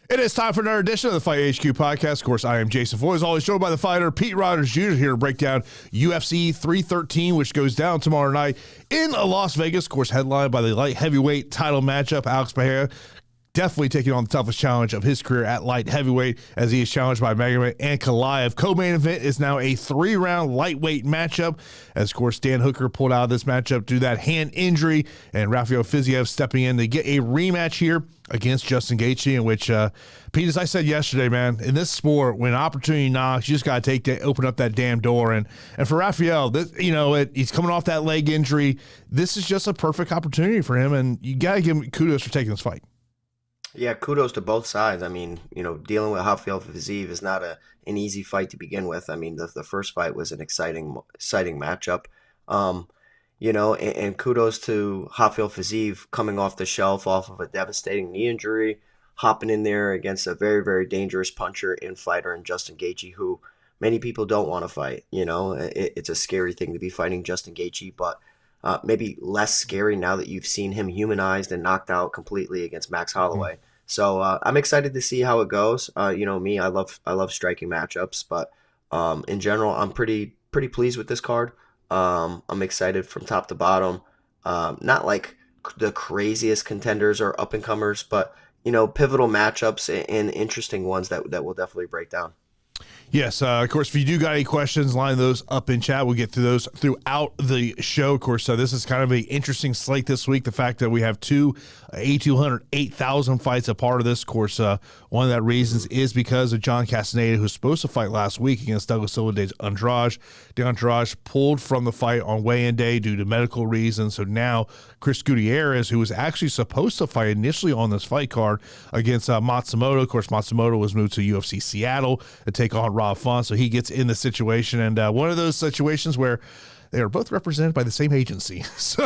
It is time for another edition of the Fight HQ podcast. Of course, I am Jason Foy, as always, joined by the fighter Pete Rogers Jr. here to break down UFC 313, which goes down tomorrow night in Las Vegas. Of course, headlined by the light heavyweight title matchup. Alex Pereira definitely taking on the toughest challenge of his career at light heavyweight as he is challenged by Magomed and Ankalaev. Co-main event is now a 3-round lightweight matchup as, of course, Dan Hooker pulled out of this matchup due to that hand injury, and Rafael Fiziev stepping in to get a rematch here against Justin Gaethje, in which, Pete, as I said yesterday, man, in this sport, when opportunity knocks, you just got to open up that damn door. And for Rafael, this, he's coming off that leg injury. This is just a perfect opportunity for him, and you got to give him kudos for taking this fight. Yeah, kudos to both sides. I mean, dealing with Rafael Fiziev is not an easy fight to begin with. I mean, the first fight was an exciting matchup. And kudos to Rafael Fiziev coming off the shelf off of a devastating knee injury, hopping in there against a very, very dangerous puncher and fighter in Justin Gaethje, who many people don't want to fight. It's a scary thing to be fighting Justin Gaethje, but maybe less scary now that you've seen him humanized and knocked out completely against Max Holloway. So I'm excited to see how it goes. Me, I love striking matchups, but in general, I'm pretty pleased with this card. I'm excited from top to bottom. Not like the craziest contenders or up and comers, but pivotal matchups and interesting ones that we'll definitely break down. Yes, of course, if you do got any questions, line those up in chat. We'll get through those throughout the show. Of course, this is kind of an interesting slate this week. The fact that we have two 8,000 fights a part of this. Of course, one of that reasons is because of John Castaneda, who's supposed to fight last week against Douglas Silva de Andrade. De Andrade pulled from the fight on weigh-in day due to medical reasons. So now Chris Gutierrez, who was actually supposed to fight initially on this fight card against Matsumoto. Of course, Matsumoto was moved to UFC Seattle to take on Rob Font, so he gets in the situation, and one of those situations where they are both represented by the same agency. So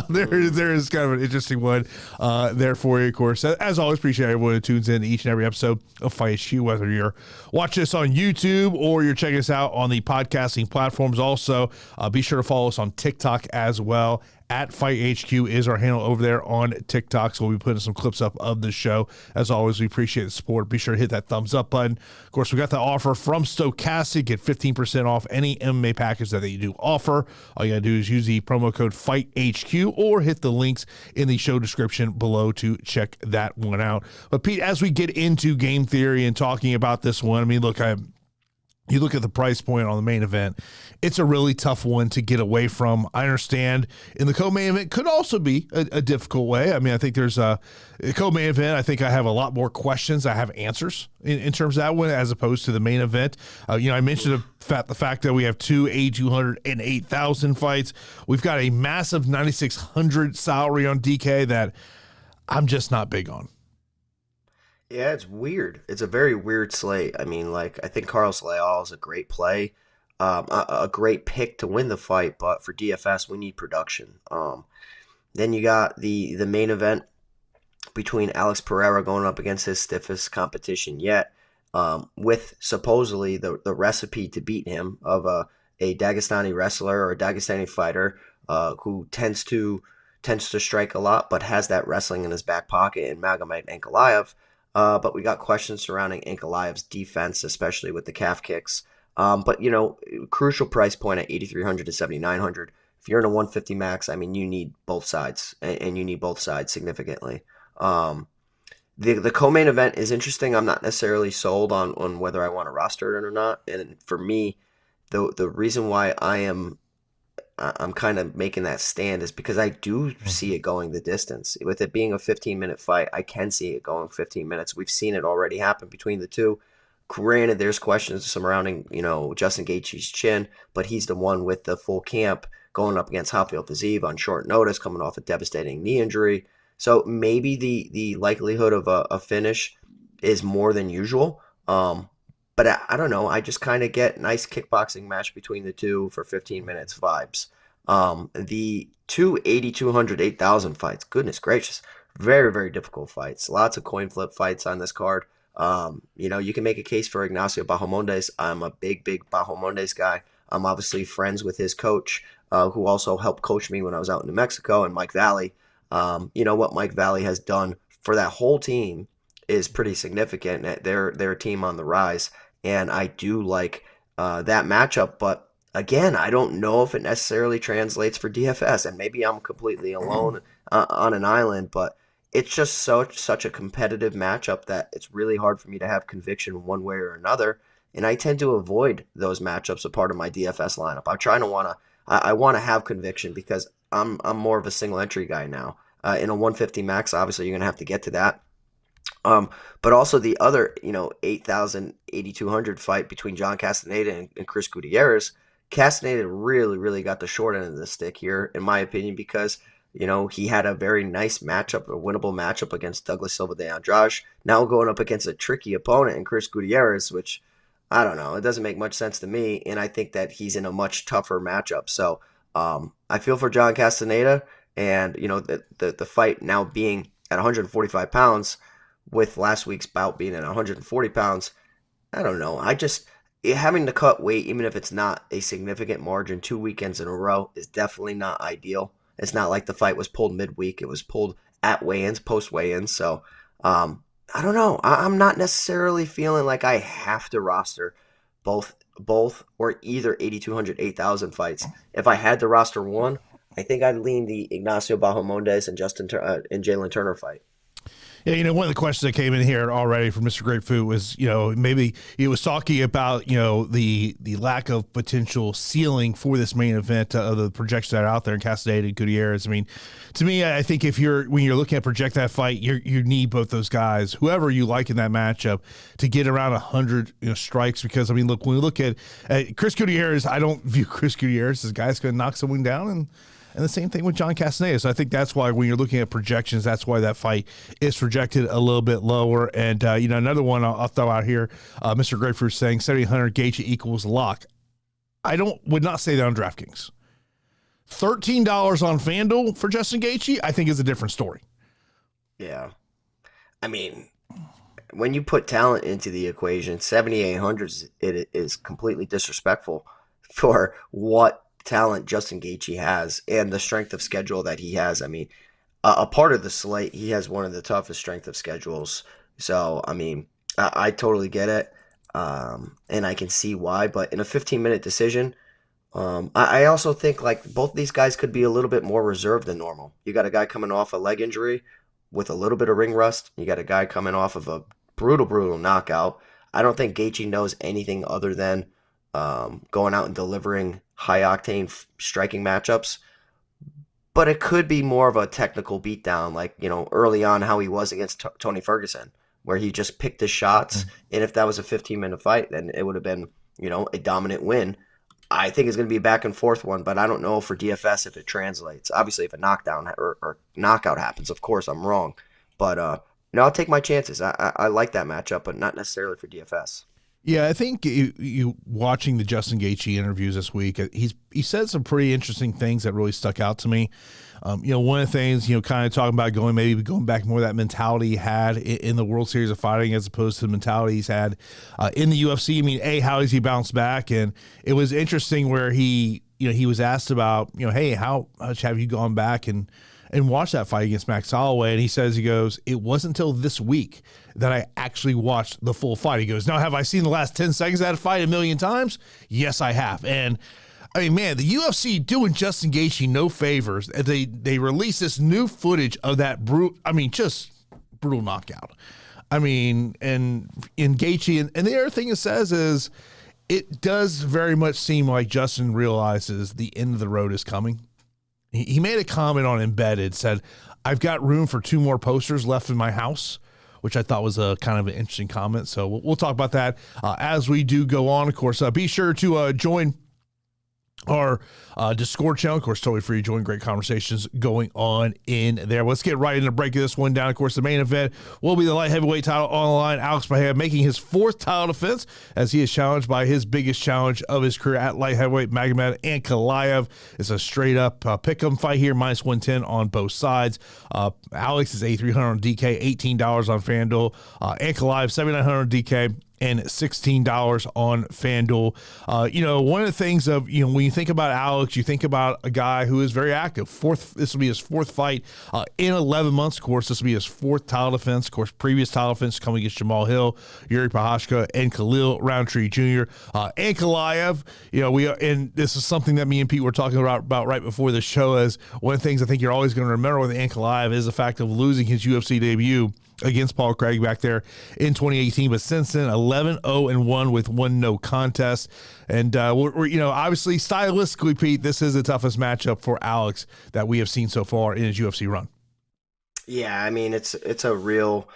there is kind of an interesting one there for you, of course. As always, appreciate everyone who tunes in to each and every episode of Fight HQ, whether you're watching us on YouTube or you're checking us out on the podcasting platforms. Also, be sure to follow us on TikTok as well. At Fight HQ is our handle over there on TikTok, so we'll be putting some clips up of the show. As always, we appreciate the support. Be sure to hit that thumbs up button. Of course, we got the offer from Stochastic. Get 15% off any MMA package that they do offer. All you got to do is use the promo code FIGHTHQ or hit the links in the show description below to check that one out. But, Pete, as we get into game theory and talking about this one, I mean, look, you look at the price point on the main event, it's a really tough one to get away from. I understand in the co-main event could also be a difficult way. I mean, I think there's a co-main event. I think I have a lot more questions. I have answers in terms of that one as opposed to the main event. I mentioned the fact that we have two 8,200 and 8,000 fights. We've got a massive 9,600 salary on DK that I'm just not big on. Yeah, it's weird. It's a very weird slate. I mean, I think Carlos Leal is a great play, a great pick to win the fight, but for DFS, we need production. Then you got the main event between Alex Pereira going up against his stiffest competition yet, with supposedly the recipe to beat him of a Dagestani wrestler or a Dagestani fighter who tends to strike a lot, but has that wrestling in his back pocket in Magomed Ankalaev. But we got questions surrounding Ankalaev's defense, especially with the calf kicks. But crucial price point at 8,300 to 7,900. If you're in a 150 max, I mean, you need both sides, and you need both sides significantly. The co-main event is interesting. I'm not necessarily sold on whether I want to roster it or not. And for me, the reason why I'm kind of making that stand is because I do see it going the distance. With it being a 15-minute fight, I can see it going 15 minutes. We've seen it already happen between the two. Granted, there's questions surrounding, Justin Gaethje's chin, but he's the one with the full camp going up against Rafael Fiziev on short notice, coming off a devastating knee injury. So maybe the likelihood of a finish is more than usual. But I don't know. I just kind of get nice kickboxing match between the two for 15 minutes vibes. The two 8,200, 8,000 fights, goodness gracious, very, very difficult fights. Lots of coin flip fights on this card. You can make a case for Ignacio Bahamondes. I'm a big Bahamondes guy. I'm obviously friends with his coach, who also helped coach me when I was out in New Mexico, and Mike Valley. What Mike Valley has done for that whole team is pretty significant. They're a team on the rise, and I do like that matchup. But again, I don't know if it necessarily translates for DFS, and maybe I'm completely alone on an island, but it's just such a competitive matchup that it's really hard for me to have conviction one way or another. And I tend to avoid those matchups a part of my DFS lineup. I want to have conviction because I'm more of a single entry guy now. In a 150 max, obviously you're gonna have to get to that. But also the other, 8,000, 8,200 fight between John Castaneda and Chris Gutierrez. Castaneda really, really got the short end of the stick here, in my opinion, because he had a very nice matchup, a winnable matchup against Douglas Silva de Andrade. Now going up against a tricky opponent in Chris Gutierrez, which I don't know, it doesn't make much sense to me, and I think that he's in a much tougher matchup. So I feel for John Castaneda, and the fight now being at 145 pounds, with last week's bout being at 140 pounds, I don't know. Having to cut weight, even if it's not a significant margin, 2 weekends in a row is definitely not ideal. It's not like the fight was pulled midweek. It was pulled at weigh-ins, post weigh-ins. So, I don't know. I'm not necessarily feeling like I have to roster both or either 8,200, 8,000 fights. If I had to roster one, I think I'd lean the Ignacio Bahamondes and Jalin Turner fight. Yeah, one of the questions that came in here already from Mr. Grapefruit was, maybe he was talking about, the lack of potential ceiling for this main event of the projections that are out there in Castaneda and Gutierrez. I mean, to me, I think when you're looking at project that fight, you need both those guys, whoever you like in that matchup, to get around 100 strikes. Because, I mean, look, when we look at Chris Gutierrez, I don't view Chris Gutierrez as a guy that's going to knock someone down, and the same thing with John Castaneda. So I think that's why when you're looking at projections, that's why that fight is projected a little bit lower. And, another one I'll throw out here, Mr. Grapefruit saying 7,800 Gaethje equals lock. I would not say that on DraftKings. $13 on FanDuel for Justin Gaethje, I think is a different story. Yeah. I mean, when you put talent into the equation, 7,800 is completely disrespectful for what talent Justin Gaethje has and the strength of schedule that he has. I mean, a part of the slate, he has one of the toughest strength of schedules. So, I mean, I totally get it, and I can see why. But in a 15-minute decision, I also think like both these guys could be a little bit more reserved than normal. You got a guy coming off a leg injury with a little bit of ring rust. You got a guy coming off of a brutal knockout. I don't think Gaethje knows anything other than going out and delivering high-octane striking matchups. But it could be more of a technical beatdown, like, early on how he was against Tony Ferguson, where he just picked his shots. And if that was a 15-minute fight, then it would have been, a dominant win. I think it's going to be a back-and-forth one, but I don't know for DFS if it translates. Obviously, if a knockdown or knockout happens, of course, I'm wrong. But, I'll take my chances. I like that matchup, but not necessarily for DFS. Yeah, I think you watching the Justin Gaethje interviews this week, he said some pretty interesting things that really stuck out to me. One of the things, kind of talking about going back more to that mentality he had in the World Series of Fighting as opposed to the mentality he's had in the UFC. I mean, how does he bounce back? And it was interesting where he was asked about, hey, how much have you gone back and watched that fight against Max Holloway? And he goes, it wasn't until this week that I actually watched the full fight. He goes, now, have I seen the last 10 seconds of that fight a million times? Yes, I have. And I mean, man, the UFC doing Justin Gaethje no favors. They released this new footage of that just brutal knockout. I mean, and in Gaethje, and the other thing it says is it does very much seem like Justin realizes the end of the road is coming. He made a comment on Embedded, said, I've got room for 2 more posters left in my house, which I thought was a kind of an interesting comment. So we'll talk about that as we do go on. Of course, be sure to join our Discord channel. Of course, totally free to join. Great conversations going on in there. Let's get right into breaking this one down. Of course, the main event will be the light heavyweight title on the line. Alex Pereira making his 4th title defense as he is challenged by his biggest challenge of his career at light heavyweight, Magomed Ankalaev. It's a straight up pick'em fight here, minus 110 on both sides. Alex is $8,300 on DK, $18 on FanDuel. Ankalaev, $7,900 on DK. and $16 on FanDuel. One of the things of, when you think about Alex, you think about a guy who is very active. This will be his fourth fight in 11 months. Of course, this will be his fourth title defense. Of course, previous title defense coming against Jamal Hill, Yuri Prochazka, and Khalil Roundtree Jr. Ankalaev, and this is something that me and Pete were talking about right before the show, as one of the things I think you're always going to remember with Ankalaev is the fact of losing his UFC debut against Paul Craig back there in 2018, but since then 11-0-1 with one no contest. And we're obviously stylistically, Pete, this is the toughest matchup for Alex that we have seen so far in his UFC run. Yeah, I mean it's a real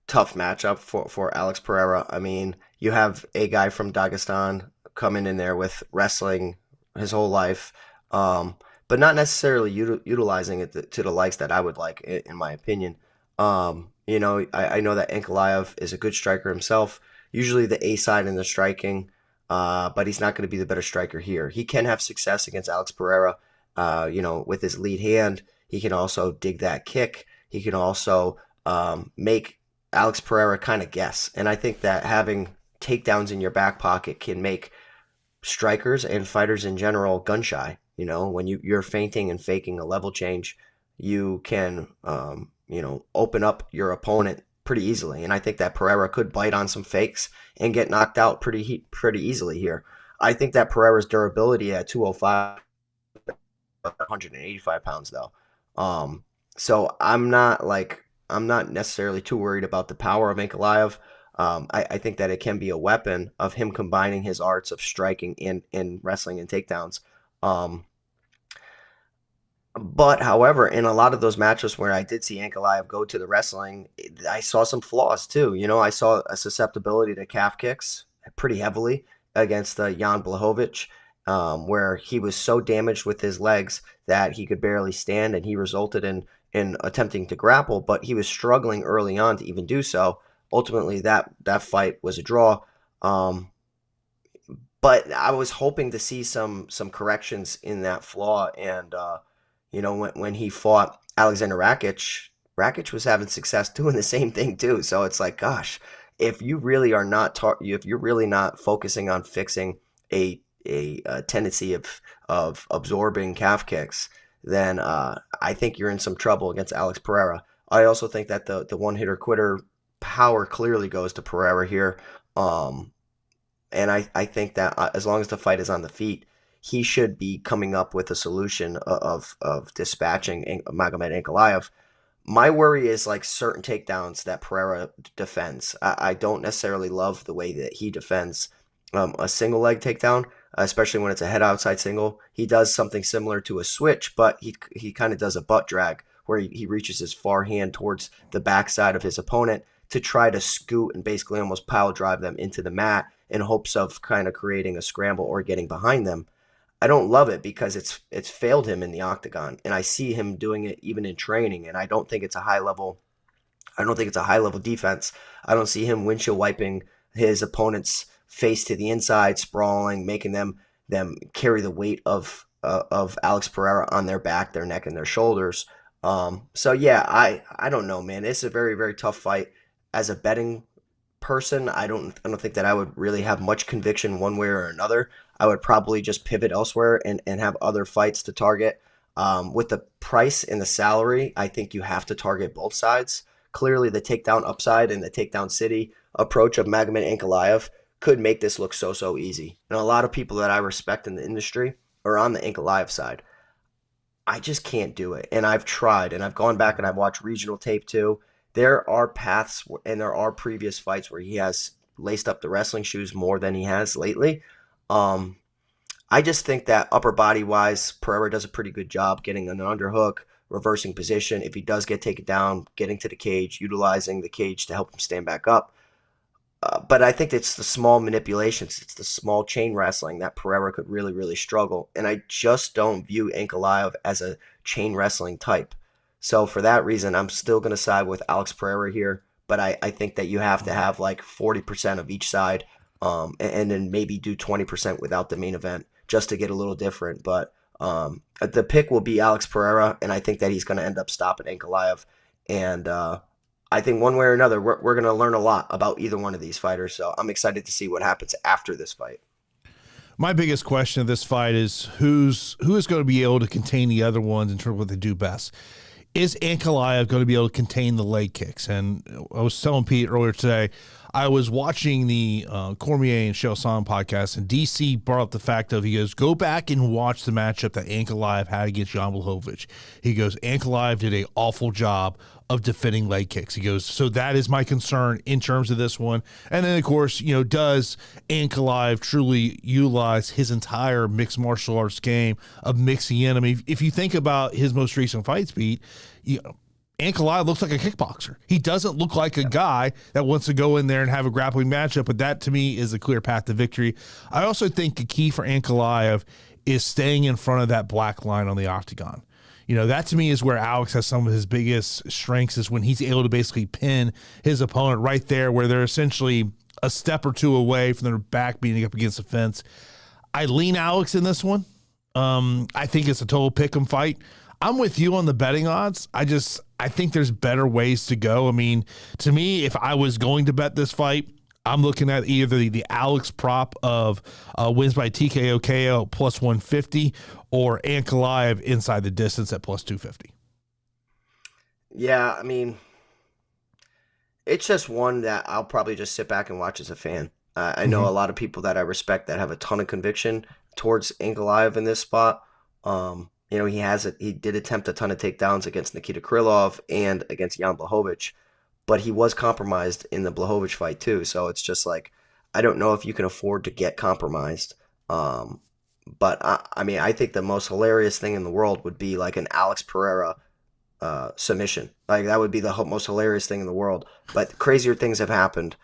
tough matchup for Alex Pereira. I mean, you have a guy from Dagestan coming in there with wrestling his whole life, but not necessarily utilizing it to the likes that I would like, in my opinion. I know that Ankalaev is a good striker himself, usually the A side in the striking, but he's not going to be the better striker here. He can have success against Alex Pereira, with his lead hand. He can also dig that kick. He can also make Alex Pereira kind of guess. And I think that having takedowns in your back pocket can make strikers and fighters in general gun shy. When you're feinting and faking a level change, you can open up your opponent pretty easily. And I think that Pereira could bite on some fakes and get knocked out pretty easily here. I think that Pereira's durability at 205, 185 pounds though. So I'm not necessarily too worried about the power of Ankalaev. I think that it can be a weapon of him combining his arts of striking in wrestling and takedowns. But however, in a lot of those matches where I did see Ankalaev go to the wrestling, I saw some flaws too. I saw a susceptibility to calf kicks pretty heavily against Jan Blachowicz, where he was so damaged with his legs that he could barely stand, and he resulted in attempting to grapple, but he was struggling early on to even do so. Ultimately, that fight was a draw. But I was hoping to see some corrections in that flaw, and when he fought Alexander Rakic was having success doing the same thing too. So it's like, gosh, if you really are not if you're really not focusing on fixing a tendency of absorbing calf kicks, then I think you're in some trouble against Alex Pereira. I also think that the one hitter quitter power clearly goes to Pereira here, and I think that as long as the fight is on the feet, he should be coming up with a solution of dispatching Magomed Ankalaev. My worry is like certain takedowns that Pereira defends. I don't necessarily love the way that he defends a single leg takedown, especially when it's a head outside single. He does something similar to a switch, but he kind of does a butt drag where he reaches his far hand towards the backside of his opponent to try to scoot and basically almost pile drive them into the mat in hopes of kind of creating a scramble or getting behind them. I don't love it because it's failed him in the octagon, and I see him doing it even in training, and I don't think it's a high level defense. I don't see him windshield wiping his opponent's face to the inside, sprawling, making them carry the weight of Alex Pereira on their back, their neck, and their shoulders. So yeah, I don't know, man. It's a very, very tough fight. As a betting person, I don't think that I would really have much conviction one way or another. I would probably just pivot elsewhere and have other fights to target. With the price and the salary, I think you have to target both sides. Clearly, the takedown upside and the takedown city approach of Magomed Ankalaev could make this look so easy. And a lot of people that I respect in the industry are on the Ankalaev side. I just can't do it. And I've tried, and I've gone back and I've watched regional tape too. There are paths and there are previous fights where he has laced up the wrestling shoes more than he has lately. I just think that upper body wise, Pereira does a pretty good job getting an underhook, reversing position. If he does get taken down, getting to the cage, utilizing the cage to help him stand back up. But I think it's the small manipulations, it's the small chain wrestling that Pereira could really, really struggle. And I just don't view Ankalaev as a chain wrestling type. So for that reason, I'm still going to side with Alex Pereira here. But I think that you have to have like 40% of each side, and then maybe do 20% without the main event just to get a little different. But the pick will be Alex Pereira, and I think that he's going to end up stopping Ankalaev. And I think one way or another, we're going to learn a lot about either one of these fighters. So I'm excited to see what happens after this fight. My biggest question of this fight is who is going to be able to contain the other ones in terms of what they do best. Is Ankalaev going to be able to contain the leg kicks? And I was telling Pete earlier today, I was watching the Cormier and Chelson podcast, and DC brought up the fact of, he goes, go back and watch the matchup that Ankalaev had against Jan Blachowicz. He goes, Ankalaev did an awful job of defending leg kicks. He goes, so that is my concern in terms of this one. And then, of course, does Ankalaev truly utilize his entire mixed martial arts game of mixing in? I mean, if you think about his most recent fights, Pete, Ankalaev looks like a kickboxer. He doesn't look like a guy that wants to go in there and have a grappling matchup, but that to me is a clear path to victory. I also think the key for Ankalaev is staying in front of that black line on the octagon. That to me is where Alex has some of his biggest strengths, is when he's able to basically pin his opponent right there where they're essentially a step or two away from their back being up against the fence. I lean Alex in this one. I think it's a total pick'em fight. I'm with you on the betting odds. I think there's better ways to go. I mean, to me, if I was going to bet this fight, I'm looking at either the Alex prop of wins by TKO KO plus 150 or Ankalaev inside the distance at plus 250. Yeah, I mean, it's just one that I'll probably just sit back and watch as a fan. I know a lot of people that I respect that have a ton of conviction towards Ankalaev in this spot. He did attempt a ton of takedowns against Nikita Krylov and against Jan Blachowicz, but he was compromised in the Blachowicz fight too. So it's just like, I don't know if you can afford to get compromised. But I think the most hilarious thing in the world would be like an Alex Pereira submission. Like, that would be the most hilarious thing in the world. But crazier things have happened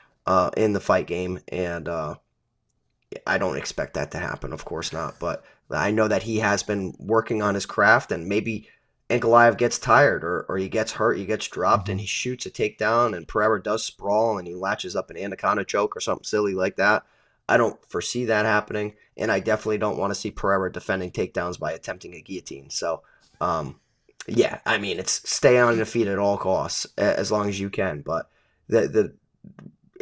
in the fight game, and I don't expect that to happen. Of course not. But I know that he has been working on his craft, and maybe Ankalaev gets tired or he gets hurt, he gets dropped, and he shoots a takedown, and Pereira does sprawl, and he latches up an anaconda choke or something silly like that. I don't foresee that happening, and I definitely don't want to see Pereira defending takedowns by attempting a guillotine. So, it's stay on your feet at all costs as long as you can. But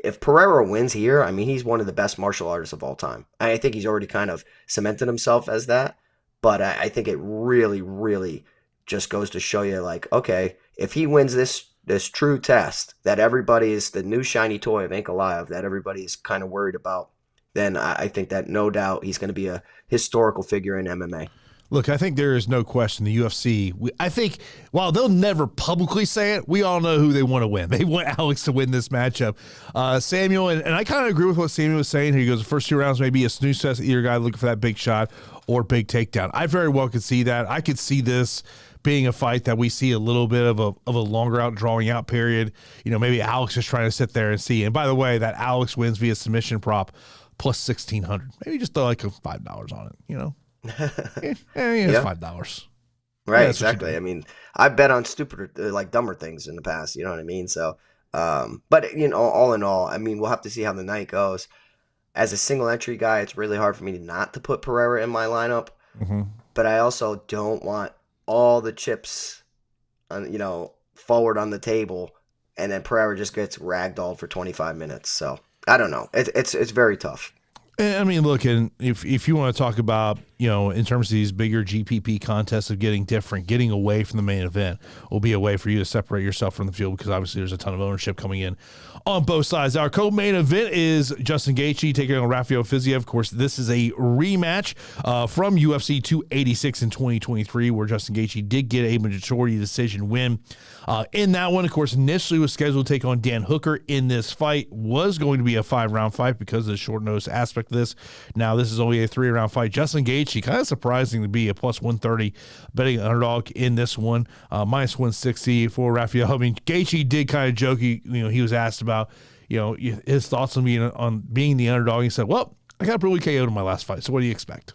if Pereira wins here, he's one of the best martial artists of all time. I think he's already kind of cemented himself as that, but I think it really, really just goes to show you, like, okay, if he wins this true test that everybody is the new shiny toy of Ankalaev that everybody's kind of worried about, then I think that no doubt he's going to be a historical figure in MMA. Look, I think there is no question the UFC, I think, while they'll never publicly say it, we all know who they want to win. They want Alex to win this matchup. Samuel, and I kind of agree with what Samuel was saying. He goes, the first 2 rounds may be a snooze test, either guy looking for that big shot or big takedown. I very well could see that. I could see this being a fight that we see a little bit of a longer out, drawing out period. Maybe Alex is trying to sit there and see. And by the way, that Alex wins via submission prop plus 1,600. Maybe just throw like $5 on it, it's $5. Right, yeah, exactly. I bet on stupider, like dumber things in the past, you know what I mean? So, but all in all, we'll have to see how the night goes. As a single entry guy, it's really hard for me not to put Pereira in my lineup, but I also don't want all the chips, forward on the table, and then Pereira just gets ragdolled for 25 minutes. So I don't know. It's very tough. Look, and if you want to talk about, in terms of these bigger GPP contests of getting away from the main event, will be a way for you to separate yourself from the field, because obviously there's a ton of ownership coming in on both sides. Our co-main event is Justin Gaethje taking on Rafael Fiziev. Of course, this is a rematch from UFC 286 in 2023, where Justin Gaethje did get a majority decision win. In that one, of course, initially was scheduled to take on Dan Hooker in this fight. Was going to be a 5-round fight because of the short notice aspect of this. Now, this is only a 3-round fight. Justin Gaethje, kind of surprising to be a plus 130 betting underdog in this one, minus 160 for Rafael. Gaethje did kind of joke. He was asked about, his thoughts on being the underdog. He said, "Well, I got brutally KO'd in my last fight. So what do you expect?"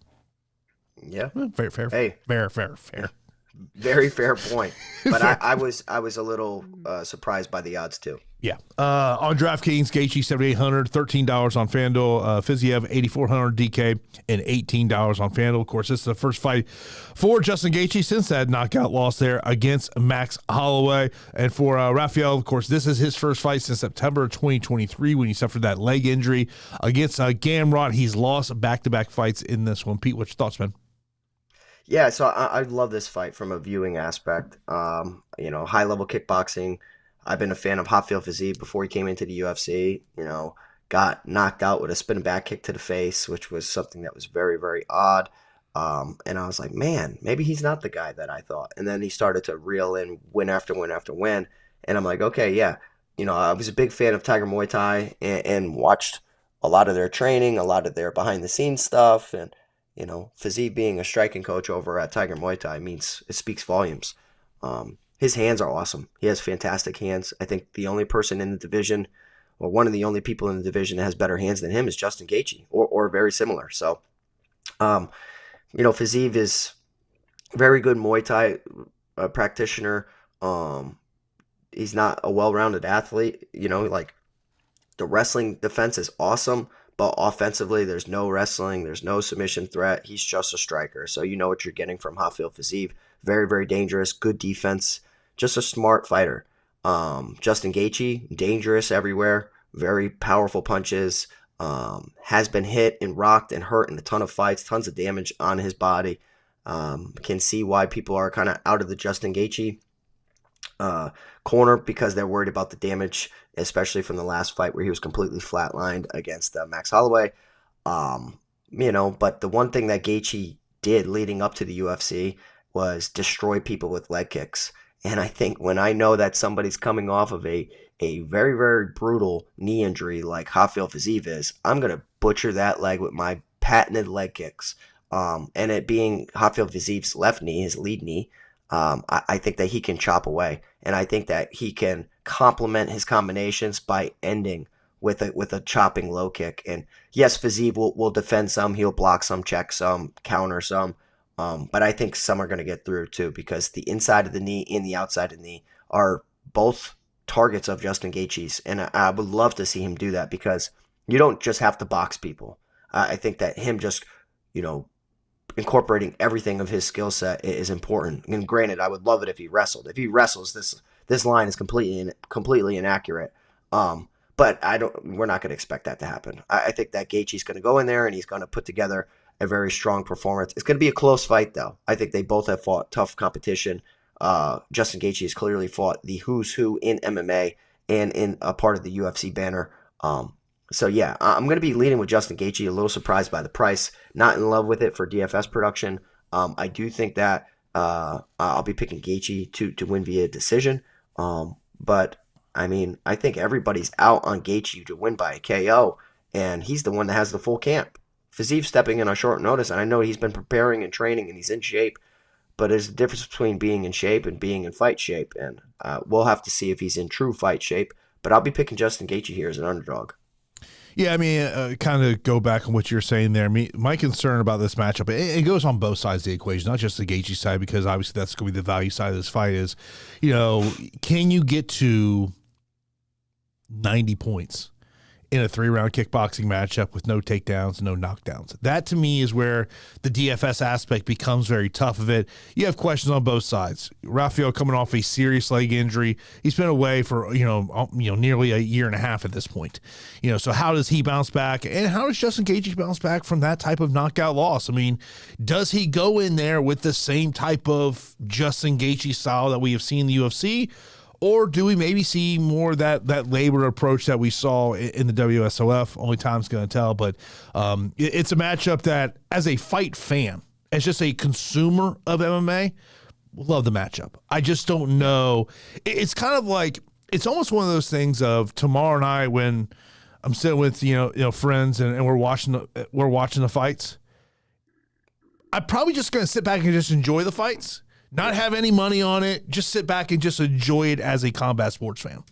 Yeah, fair. Hey, fair. Very fair point. But I was a little surprised by the odds too. Yeah. On DraftKings, Gaethje $7,800, $13 on FanDuel, Fiziev $8,400 DK, and $18 on FanDuel. Of course, this is the first fight for Justin Gaethje since that knockout loss there against Max Holloway. And for Rafael, of course, this is his first fight since September 2023 when he suffered that leg injury against Gamrot. He's lost back-to-back fights in this one. Pete, what's your thoughts, man? Yeah, so I love this fight from a viewing aspect. High level kickboxing. I've been a fan of Rafael Fiziev before he came into the UFC. Got knocked out with a spinning back kick to the face, which was something that was very, very odd. And I was like, man, maybe he's not the guy that I thought. And then he started to reel in win after win after win. And I'm like, okay, yeah. I was a big fan of Tiger Muay Thai and watched a lot of their training, a lot of their behind the scenes stuff. And, Fiziev being a striking coach over at Tiger Muay Thai it speaks volumes. His hands are awesome. He has fantastic hands. I think the only person in the division, or one of the only people in the division that has better hands than him is Justin Gaethje, or very similar. So, Fiziev is very good Muay Thai practitioner. He's not a well-rounded athlete. The wrestling defense is awesome, but offensively, there's no wrestling. There's no submission threat. He's just a striker. So you know what you're getting from Rafael Fiziev. Very, very dangerous, good defense, just a smart fighter. Justin Gaethje, dangerous everywhere, very powerful punches, has been hit and rocked and hurt in a ton of fights, tons of damage on his body. Can see why people are kind of out of the Justin Gaethje corner because they're worried about the damage, especially from the last fight where he was completely flatlined against Max Holloway. But the one thing that Gaethje did leading up to the UFC was destroy people with leg kicks. And I think when I know that somebody's coming off of a very, very brutal knee injury like Rafael Fiziev is, I'm going to butcher that leg with my patented leg kicks. And it being Rafael Fiziev's left knee, his lead knee, I think that he can chop away. And I think that he can complement his combinations by ending with a chopping low kick. And yes, Fiziev will defend some, he'll block some, check some, counter some. But I think some are going to get through too because the inside of the knee and the outside of the knee are both targets of Justin Gaethje's. And I would love to see him do that because you don't just have to box people. I think that him just, incorporating everything of his skill set is important. And granted, I would love it if he wrestled. If he wrestles, this line is completely inaccurate. But we're not going to expect that to happen. I think that Gaethje's going to go in there and he's going to put together a very strong performance. It's going to be a close fight, though. I think they both have fought tough competition. Justin Gaethje has clearly fought the who's who in MMA and in a part of the UFC banner. So, yeah, I'm going to be leading with Justin Gaethje, a little surprised by the price. Not in love with it for DFS production. I do think that I'll be picking Gaethje to win via decision. But, I think everybody's out on Gaethje to win by a KO, and he's the one that has the full camp. Fiziev stepping in on short notice, and I know he's been preparing and training and he's in shape, but there's a difference between being in shape and being in fight shape, and we'll have to see if he's in true fight shape, but I'll be picking Justin Gaethje here as an underdog. Yeah, kind of go back on what you're saying there. My concern about this matchup, it goes on both sides of the equation, not just the Gaethje side, because obviously that's going to be the value side of this fight is, can you get to 90 points in a 3-round kickboxing matchup with no takedowns, no knockdowns? That to me is where the DFS aspect becomes very tough of it. You have questions on both sides. Rafael coming off a serious leg injury. He's been away for, nearly a year and a half at this point. So how does he bounce back? And how does Justin Gaethje bounce back from that type of knockout loss? Does he go in there with the same type of Justin Gaethje style that we have seen in the UFC? Or do we maybe see more that labored approach that we saw in the WSOF? Only time's going to tell. But it's a matchup that, as a fight fan, as just a consumer of MMA, love the matchup. I just don't know. It's kind of like, it's almost one of those things of tomorrow night when I'm sitting with friends and we're watching the fights. I'm probably just going to sit back and just enjoy the fights. Not have any money on it, just sit back and just enjoy it as a combat sports fan.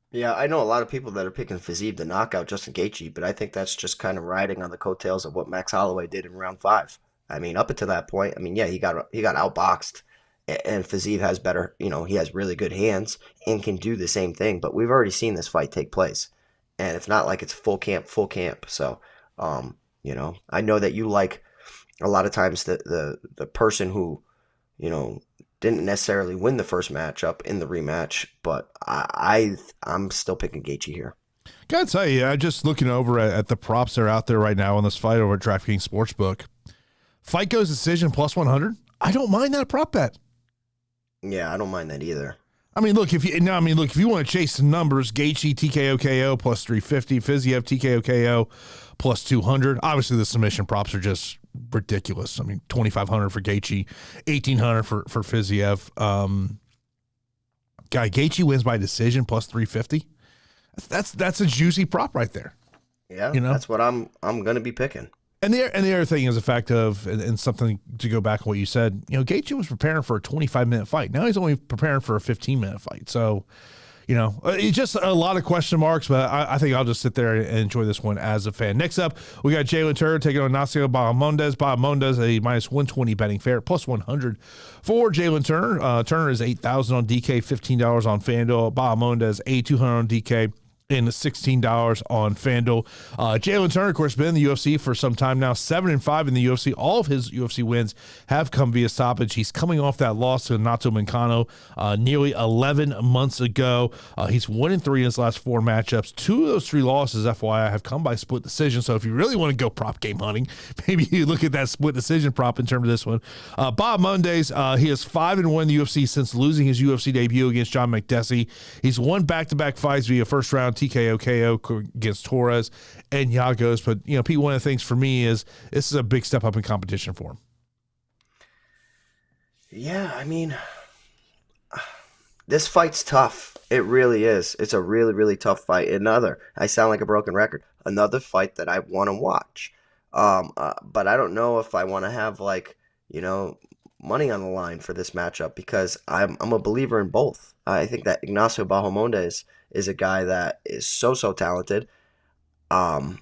Yeah, I know a lot of people that are picking Fiziev to knock out Justin Gaethje, but I think that's just kind of riding on the coattails of what Max Holloway did in round 5. Up until that point, he got outboxed and Fiziev has better, he has really good hands and can do the same thing. But we've already seen this fight take place, and it's not like it's full camp. So, I know that you like a lot of times the person who, didn't necessarily win the first matchup in the rematch, but I'm still picking Gaethje here. Gotta tell you, I'm just looking over at the props that are out there right now on this fight over at DraftKings Sportsbook. Fight goes decision plus 100. I don't mind that prop bet. Yeah, I don't mind that either. Look, if you want to chase some numbers, Gaethje TKO KO plus 350, Fiziev TKO KO plus 200. Obviously, the submission props are just ridiculous. 2,500 for Gaethje, 1,800 for Fiziev. Gaethje wins by decision plus 350. That's a juicy prop right there. Yeah, that's what I'm going to be picking. And the other thing is the fact of, and something to go back on what you said, Gaethje was preparing for a 25-minute fight. Now he's only preparing for a 15-minute fight. So, it's just a lot of question marks, but I think I'll just sit there and enjoy this one as a fan. Next up, we got Jalin Turner taking on Ignacio Bahamondes. Bahamondes, a minus 120 betting favorite, plus 100 for Jalin Turner. Turner is $8,000 on DK, $15 on FanDuel. Bahamondes, $8,200 on DK. And $16 on FanDuel. Jalin Turner, of course, been in the UFC for some time now, 7-5 in the UFC. All of his UFC wins have come via stoppage. He's coming off that loss to Renato Moicano nearly 11 months ago. He's 1-3 in his last 4 matchups. 2 of those 3 losses, FYI, have come by split decision. So if you really want to go prop game hunting, maybe you look at that split decision prop in terms of this one. Bahamondes, he has 5-1 in the UFC since losing his UFC debut against John McDessie. He's won back-to-back fights via first round TKO KO against Torres and Yagos. But, Pete, one of the things for me is this is a big step up in competition for him. Yeah, this fight's tough. It really is. It's a really, really tough fight. I sound like a broken record. Another fight that I want to watch. But I don't know if I want to have money on the line for this matchup because I'm a believer in both. I think that Ignacio Bahamondes is a guy that is so talented. And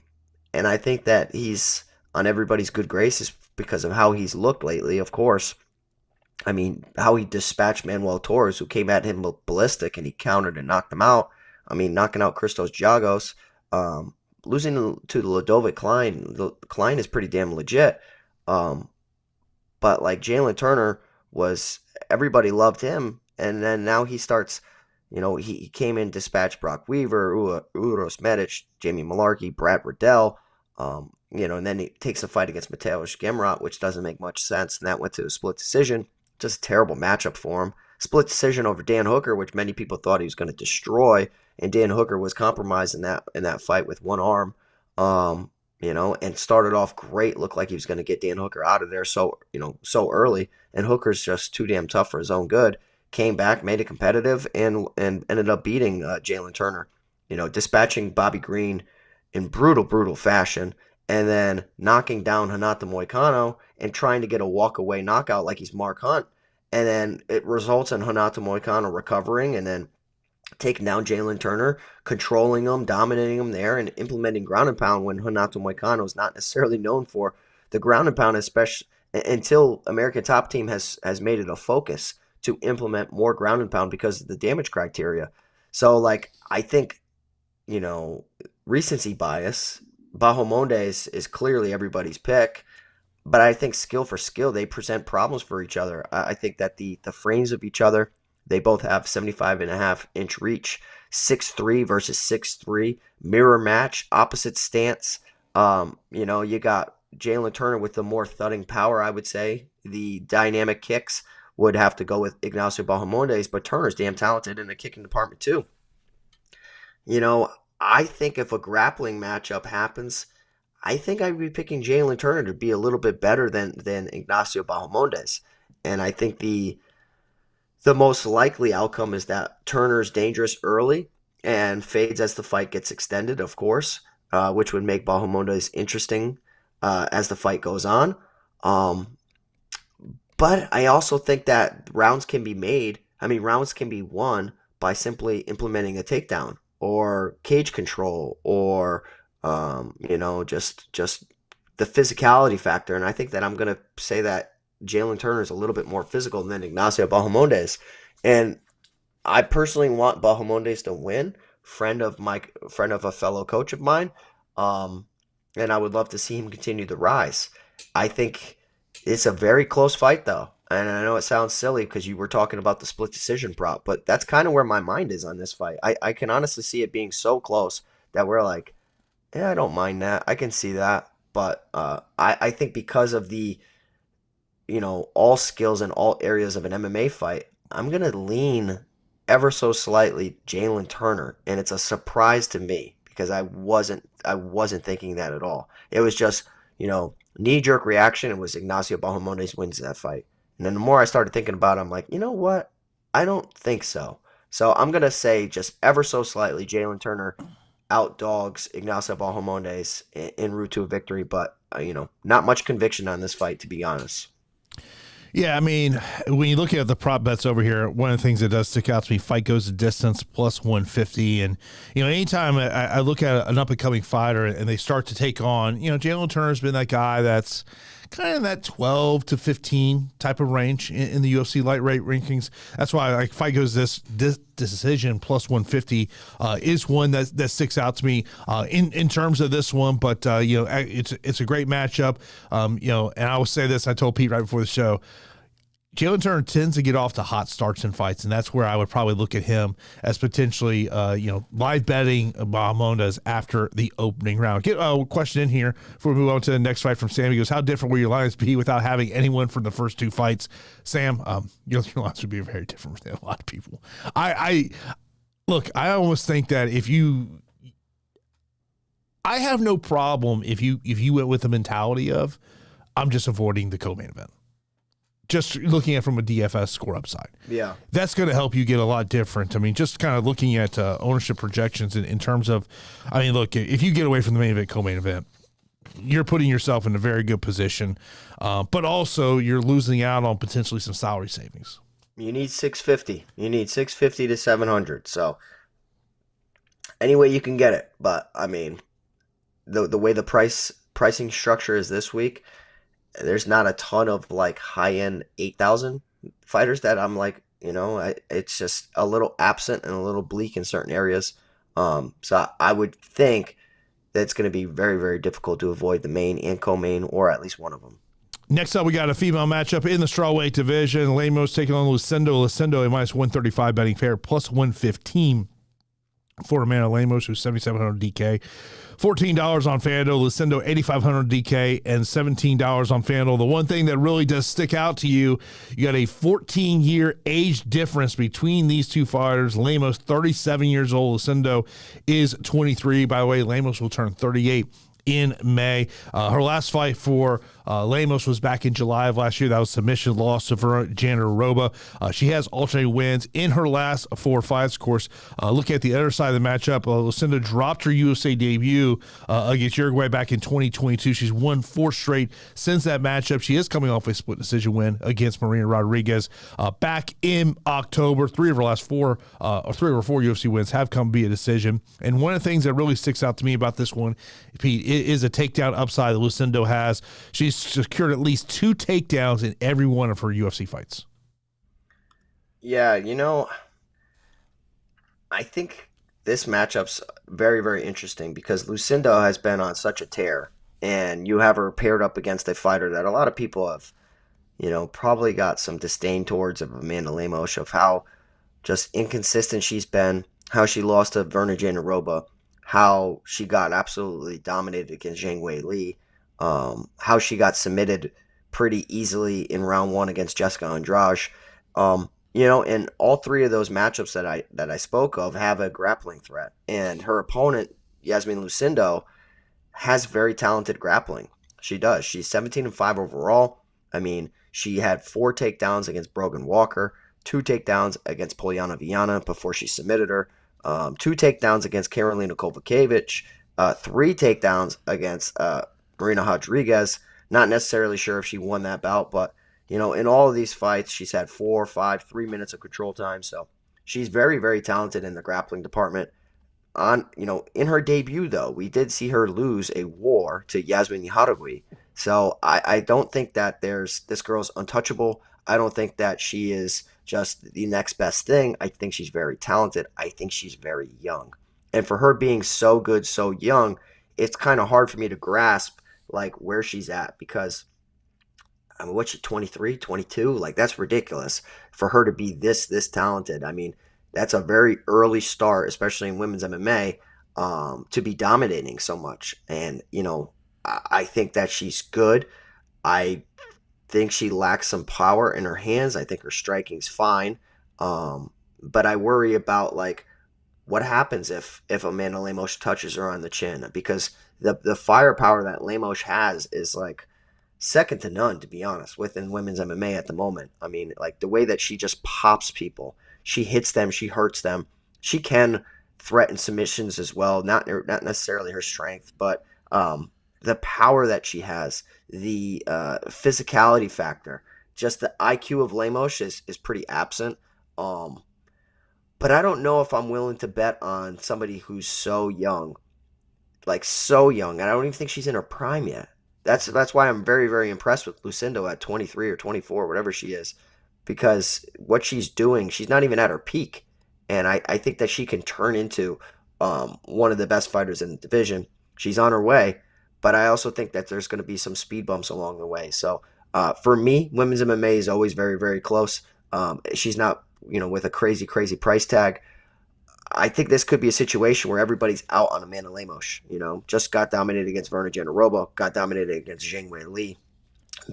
I think that he's on everybody's good graces because of how he's looked lately, of course. How he dispatched Manuel Torres, who came at him ballistic, and he countered and knocked him out. Knocking out Christos Giagos, losing to the Ludovic Klein. Klein is pretty damn legit. But like Jalin Turner everybody loved him, and then now he starts, he came in, dispatched Brock Weaver, Uros Medic, Jamie Malarkey, Brad Riddell, and then he takes a fight against Mateusz Gamrot, which doesn't make much sense, and that went to a split decision. Just a terrible matchup for him. Split decision over Dan Hooker, which many people thought he was going to destroy, and Dan Hooker was compromised in that fight with one arm, and started off great. Looked like he was going to get Dan Hooker out of there so early, and Hooker's just too damn tough for his own good. Came back, made it competitive, and ended up beating Jalin Turner, dispatching Bobby Green in brutal fashion, and then knocking down Renato Moicano and trying to get a walk-away knockout like he's Mark Hunt. And then it results in Renato Moicano recovering and then taking down Jalin Turner, controlling him, dominating him there, and implementing ground and pound when Renato Moicano is not necessarily known for the ground and pound, especially until American Top Team has made it a focus to implement more ground and pound because of the damage criteria. So, I think, recency bias, Bahamondes is clearly everybody's pick, but I think skill for skill, they present problems for each other. I think that the frames of each other, they both have 75.5-inch reach, 6'3" versus 6'3", mirror match, opposite stance. You got Jalin Turner with the more thudding power, I would say. The dynamic kicks would have to go with Ignacio Bahamondes, but Turner's damn talented in the kicking department too. I think if a grappling matchup happens, I think I'd be picking Jalin Turner to be a little bit better than Ignacio Bahamondes. And I think the most likely outcome is that Turner's dangerous early and fades as the fight gets extended, of course, which would make Bahamondes interesting as the fight goes on. But I also think that rounds can be won by simply implementing a takedown or cage control or, just the physicality factor. And I think that I'm going to say that Jalin Turner is a little bit more physical than Ignacio Bahamondes. And I personally want Bahamondes to win, friend of a fellow coach of mine. Um, and I would love to see him continue to rise. I think it's a very close fight, though. And I know it sounds silly because you were talking about the split decision prop, but that's kind of where my mind is on this fight. I can honestly see it being so close that we're like, yeah, I don't mind that. I can see that. But I think because of the, all skills in all areas of an MMA fight, I'm going to lean ever so slightly Jalin Turner. And it's a surprise to me because I wasn't thinking that at all. It was just, knee-jerk reaction. It was Ignacio Bahamondes wins that fight. And then the more I started thinking about it, I'm like, you know what? I don't think so. So I'm going to say just ever so slightly Jalin Turner outdogs Ignacio Bahamondes en route to a victory, but not much conviction on this fight, to be honest. Yeah, I mean, when you look at the prop bets over here, one of the things that does stick out to me, fight goes the distance plus 150. And, anytime I look at an up-and-coming fighter and they start to take on, Jalin Turner's been that guy that's kind of in that 12 to 15 type of range in the UFC lightweight rankings. That's why fight goes this decision plus 150 is one that sticks out to me in terms of this one. But it's a great matchup. And I will say this: I told Pete right before the show, Jalin Turner tends to get off to hot starts in fights, and that's where I would probably look at him as potentially, live betting Bahamondes after the opening round. Get a question in here before we move on to the next fight from Sam. He goes, how different will your lines be without having anyone from the first two fights? Sam, your lines would be very different than a lot of people. I almost think that I have no problem if you went with the mentality of, I'm just avoiding the co-main event. Just looking at it from a DFS score upside. Yeah. That's going to help you get a lot different. I mean, just kind of looking at ownership projections in terms of, look, if you get away from the main event, co-main event, you're putting yourself in a very good position, but also you're losing out on potentially some salary savings. You need 650. You need 650 to 700. So any way you can get it. But, the way the pricing structure is this week, there's not a ton of high-end 8,000 fighters that I'm it's just a little absent and a little bleak in certain areas. So I would think that it's going to be very, very difficult to avoid the main and co-main, or at least one of them. Next up, we got a female matchup in the strawweight division. Lemos taking on Lucindo. Lucindo a minus 135 betting fair, plus 115 for Amanda Lemos, who's 7,700 DK. $14 on FanDuel, Lucindo 8,500 DK, and $17 on FanDuel. The one thing that really does stick out to you got a 14-year age difference between these two fighters. Lemos, 37 years old. Lucindo is 23. By the way, Lemos will turn 38 in May. Her last fight for Lemos was back in July of last year. That was submission loss to Jandiroba. She has alternating wins in her last 4 fights. Of course, looking at the other side of the matchup, Lucinda dropped her UFC debut against Uruguay back in 2022. She's won 4 straight since that matchup. She is coming off a split decision win against Marina Rodriguez back in October. 3 of her 4 UFC wins have come via decision. And one of the things that really sticks out to me about this one, Pete, is a takedown upside that Lucindo has. She's secured at least 2 takedowns in every one of her UFC fights. Yeah, I think this matchup's very, very interesting because Lucindo has been on such a tear, and you have her paired up against a fighter that a lot of people have, probably got some disdain towards, of Amanda Lemos, of how just inconsistent she's been, how she lost to Virna Jandiroba, how she got absolutely dominated against Zhang Weili, how she got submitted pretty easily in round 1 against Jessica Andrade. And all 3 of those matchups that I spoke of have a grappling threat. And her opponent, Iasmin Lucindo, has very talented grappling. She does. She's 17-5 overall. She had 4 takedowns against Brogan Walker, 2 takedowns against Polyana Viana before she submitted her, 2 takedowns against Karolina Kovacevic, 3 takedowns against Marina Rodriguez. Not necessarily sure if she won that bout, but in all of these fights, she's had 4, 5, 3 minutes of control time. So she's very, very talented in the grappling department. In her debut, though, we did see her lose a war to Yasmin Jauregui. So I don't think that this girl's untouchable. I don't think that she is just the next best thing. I think she's very talented. I think she's very young. And for her being so good so young, it's kind of hard for me to grasp like where she's at because I mean, what's she, 23, 22? Like, that's ridiculous for her to be this talented. I mean, that's a very early start, especially in women's MMA, to be dominating so much. And, I think that she's good. I think she lacks some power in her hands. I think her striking's fine. But I worry about, like, what happens if Amanda Lemos touches her on the chin because the firepower that Lemos has is like second to none, to be honest, within women's MMA at the moment. I mean, like the way that she just pops people, she hits them, she hurts them. She can threaten submissions as well, not necessarily her strength, but the power that she has, the physicality factor, just the IQ of Lemos is pretty absent. But I don't know if I'm willing to bet on somebody who's so young, like so young. And I don't even think she's in her prime yet. That's why I'm very, very impressed with Lucindo at 23 or 24, whatever she is, because what she's doing, she's not even at her peak. And I think that she can turn into one of the best fighters in the division. She's on her way, but I also think that there's going to be some speed bumps along the way. So for me, women's MMA is always very, very close. She's not, with a crazy, crazy price tag. I think this could be a situation where everybody's out on Amanda Lemos. Just got dominated against Verna Jandiroba, got dominated against Zhang Weili,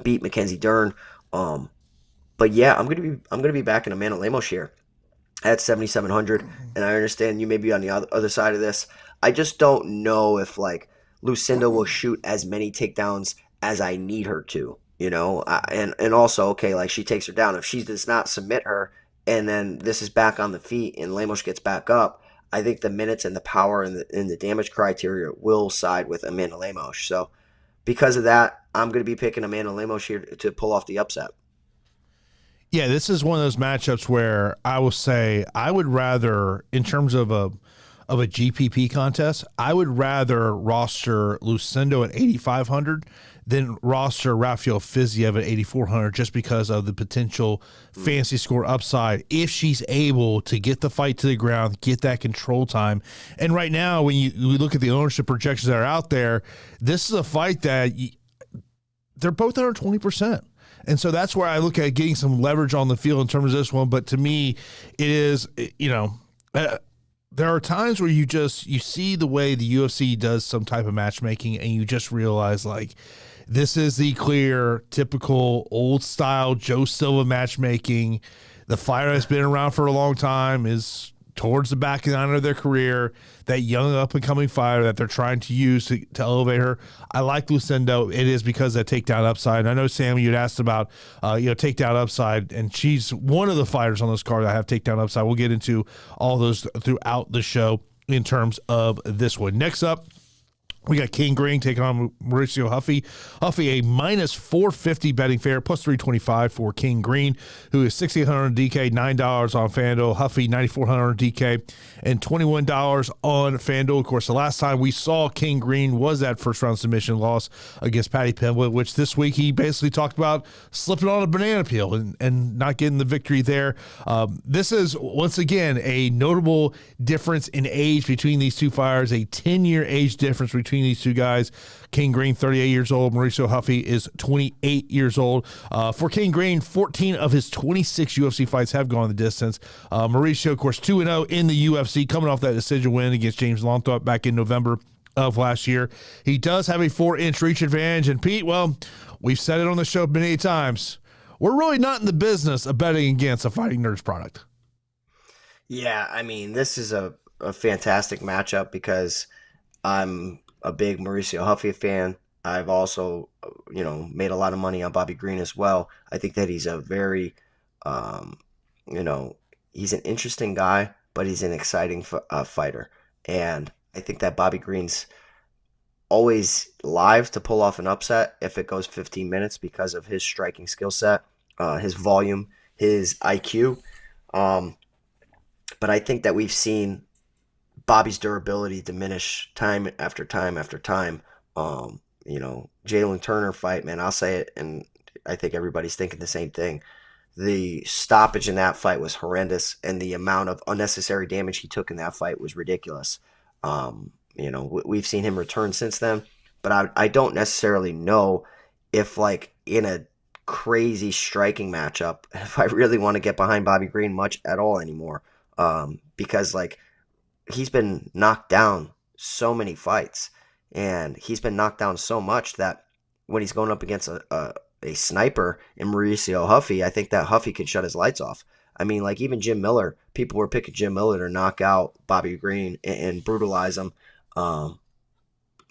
beat Mackenzie Dern. But yeah, I'm gonna be backing Amanda Lemos here at 7,700, and I understand you may be on the other side of this. I just don't know if like Lucinda will shoot as many takedowns as I need her to. And also okay, like she takes her down. If she does not submit her, and then this is back on the feet and Lemos gets back up, I think the minutes and the power and the damage criteria will side with Amanda Lemos. So because of that, I'm going to be picking Amanda Lemos here to pull off the upset. Yeah, this is one of those matchups where I will say I would rather, in terms of a GPP contest, I would rather roster Lucindo at 8,500 than roster Rafael Fiziev at 8,400 just because of the potential fantasy score upside if she's able to get the fight to the ground, get that control time. And right now, when you look at the ownership projections that are out there, this is a fight that they're both under 20%. And so that's where I look at getting some leverage on the field in terms of this one. But to me, it is, there are times where you see the way the UFC does some type of matchmaking and you just realize like this is the clear, typical old style Joe Silva matchmaking. The fighter that's been around for a long time is towards the back end of their career, that young up and coming fighter that they're trying to use to elevate her. I like Lucindo. It is because of that takedown upside. And I know, Sammy, you'd asked about, takedown upside, and she's one of the fighters on this card that have takedown upside. We'll get into all those throughout the show in terms of this one. Next up, we got King Green taking on Mauricio Ruffy. Ruffy a minus 450 betting fair, plus 325 for King Green, who is 6,800 DK, $9 on FanDuel. Ruffy 9,400 DK, and $21 on FanDuel. Of course, the last time we saw King Green was that first round submission loss against Paddy Pimblett, which this week he basically talked about slipping on a banana peel and not getting the victory there. This is, once again, a notable difference in age between these two fighters, a 10-year age difference between these two guys. King Green, 38 years old. Mauricio Ruffy is 28 years old. For King Green, 14 of his 26 UFC fights have gone the distance. Mauricio, of course, 2-0 in the UFC, coming off that decision win against James Longthorpe back in November of last year. He does have a 4-inch reach advantage. And Pete, well, we've said it on the show many times. We're really not in the business of betting against a Fighting Nerds product. Yeah, I mean, this is a fantastic matchup because I'm a big Mauricio Ruffy fan. I've also, made a lot of money on Bobby Green as well. I think that he's a very, he's an interesting guy, but he's an exciting fighter. And I think that Bobby Green's always live to pull off an upset if it goes 15 minutes because of his striking skill set, his volume, his IQ. But I think that we've seen Bobby's durability diminish time after time after time. Jalin Turner fight, man, I'll say it, and I think everybody's thinking the same thing. The stoppage in that fight was horrendous, and the amount of unnecessary damage he took in that fight was ridiculous. We've seen him return since then, but I don't necessarily know if, like, in a crazy striking matchup, if I really want to get behind Bobby Green much at all anymore, because, like, he's been knocked down so many fights, and he's been knocked down so much that when he's going up against a sniper in Mauricio Huffy, I think that Huffy could shut his lights off. I mean, like, even Jim Miller, people were picking Jim Miller to knock out Bobby Green and brutalize him.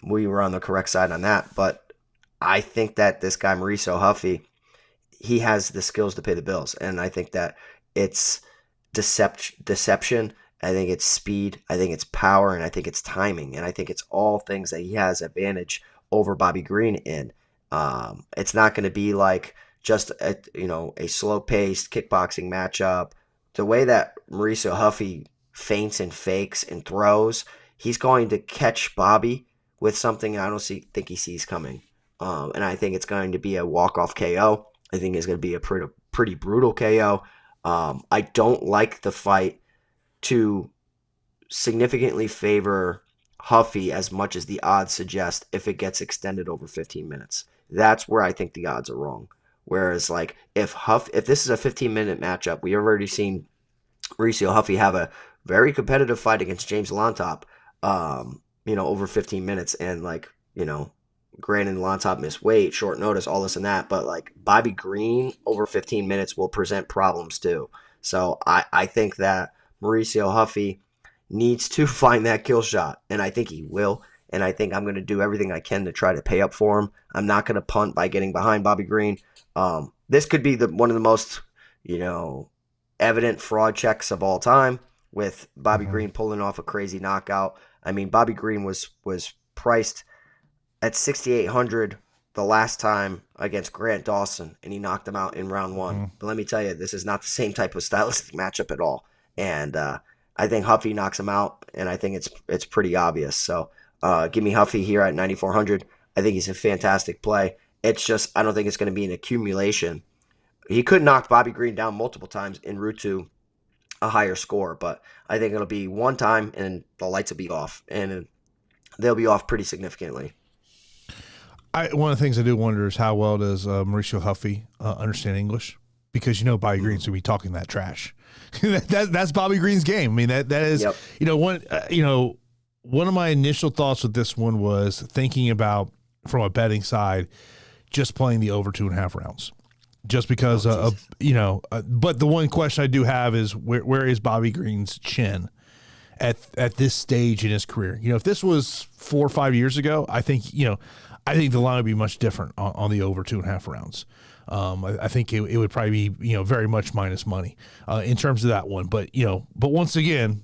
We were on the correct side on that, but I think that this guy, Mauricio Huffy, he has the skills to pay the bills, and I think that it's deception. I think it's speed. I think it's power, and I think it's timing, and I think it's all things that he has advantage over Bobby Green in. It's not going to be like just a slow-paced kickboxing matchup. The way that Mauricio Huffy feints and fakes and throws, he's going to catch Bobby with something I don't think he sees coming. And I think it's going to be a walk-off KO. I think it's going to be a pretty brutal KO. I don't like the fight to significantly favor Huffy as much as the odds suggest if it gets extended over 15 minutes. That's where I think the odds are wrong. Whereas, like, if this is a 15-minute matchup, we've already seen Mauricio Huffy have a very competitive fight against James Lontop, over 15 minutes. And, like, granted, Lontop missed weight, short notice, all this and that. But, like, Bobby Green over 15 minutes will present problems too. So I think that Mauricio Huffy needs to find that kill shot, and I think he will. And I think I'm going to do everything I can to try to pay up for him. I'm not going to punt by getting behind Bobby Green. This could be one of the most, evident fraud checks of all time, with Bobby Green pulling off a crazy knockout. I mean, Bobby Green was priced at 6,800 the last time against Grant Dawson, and he knocked him out in round one. But let me tell you, this is not the same type of stylistic matchup at all. And I think Huffy knocks him out, and I think it's pretty obvious. So give me Huffy here at 9,400. I think he's a fantastic play. It's just I don't think it's going to be an accumulation. He could knock Bobby Green down multiple times en route to a higher score, but I think it'll be one time and the lights will be off, and they'll be off pretty significantly. One of the things I do wonder is how well does Mauricio Huffy understand English? Because Bobby Green's going to be talking that trash. That's Bobby Green's game. I mean, that is, Yep. One of my initial thoughts with this one was thinking about, from a betting side, just playing the over 2.5 rounds. Just because but the one question I do have is where is Bobby Green's chin at this stage in his career? If this was 4 or 5 years ago, I think the line would be much different on the over 2.5 rounds. I think it would probably be, very much minus money in terms of that one. But once again,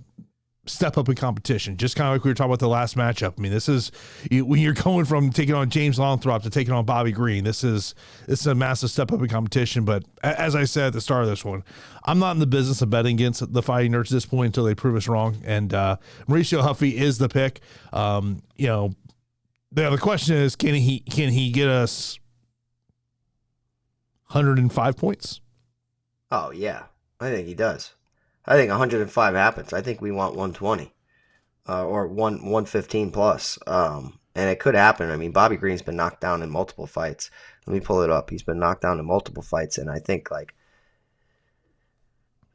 step up in competition, just kind of like we were talking about the last matchup. I mean, this is when you're going from taking on James Lanthrop to taking on Bobby Green. This is a massive step up in competition. But as I said at the start of this one, I'm not in the business of betting against the Fighting Nerds at this point until they prove us wrong. And Mauricio Huffy is the pick. The question is, can he get us 105 points? Oh yeah, I think he does. I think 105 happens. I think we want 120 or 115 plus. And it could happen. I mean, Bobby Green's been knocked down in multiple fights. Let me pull it up. He's been knocked down in multiple fights, and I think, like,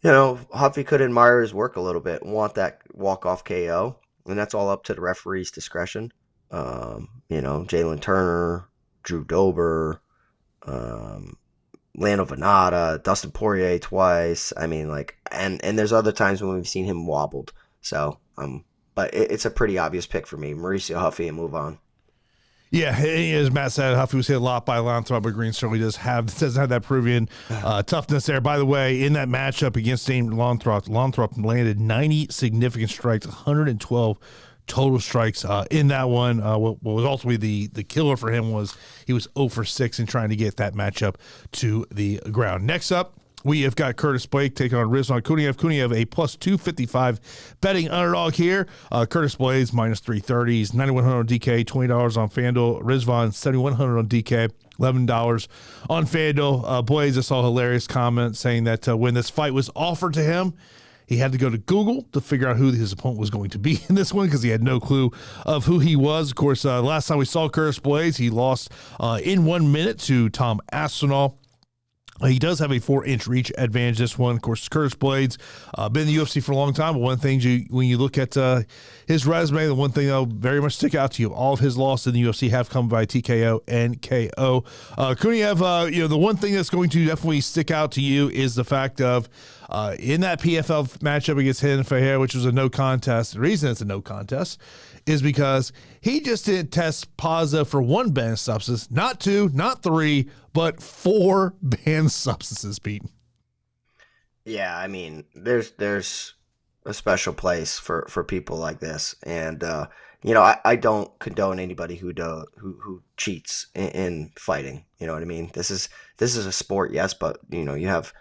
Huffy could admire his work a little bit and want that walk-off KO, and that's all up to the referee's discretion. Jalin Turner, Drew Dober, Lando Venata, Dustin Poirier twice. I mean, like, and there's other times when we've seen him wobbled. So, but it's a pretty obvious pick for me. Mauricio Huffy, and move on. Yeah, as Matt said, Huffy was hit a lot by Lanthrop, but Green certainly doesn't have that Peruvian toughness there. By the way, in that matchup against Dame Lanthrop landed 90 significant strikes, 112 total strikes in that one. What was ultimately the killer for him was he was 0 for 6 in trying to get that matchup to the ground. Next up, We have got Curtis Blake taking on Rizvan Kuniev. Kuniev a plus 255 betting underdog here. Curtis Blades minus 330. He's 9,100 on DK, $20 on FanDuel. Rizvan 7,100 on DK, $11 on FanDuel. Blades, I saw a hilarious comment saying that when this fight was offered to him, he had to go to Google to figure out who his opponent was going to be in this one because he had no clue of who he was. Of course, last time we saw Curtis Blades, he lost in 1 minute to Tom Aspinall. He does have a 4-inch reach advantage this one. Of course, Curtis Blades, been in the UFC for a long time, but one thing when you look at his resume, the one thing that'll very much stick out to you, all of his losses in the UFC have come by TKO and KO. Kuniev, the one thing that's going to definitely stick out to you is the fact of in that PFL matchup against him and Ferreira, which was a no contest. The reason it's a no contest is because he just didn't test positive for one banned substance, not 2, not 3, but 4 banned substances, Pete. Yeah, I mean, there's a special place for people like this, and I don't condone anybody who cheats in fighting. You know what I mean? This is a sport, yes, but you have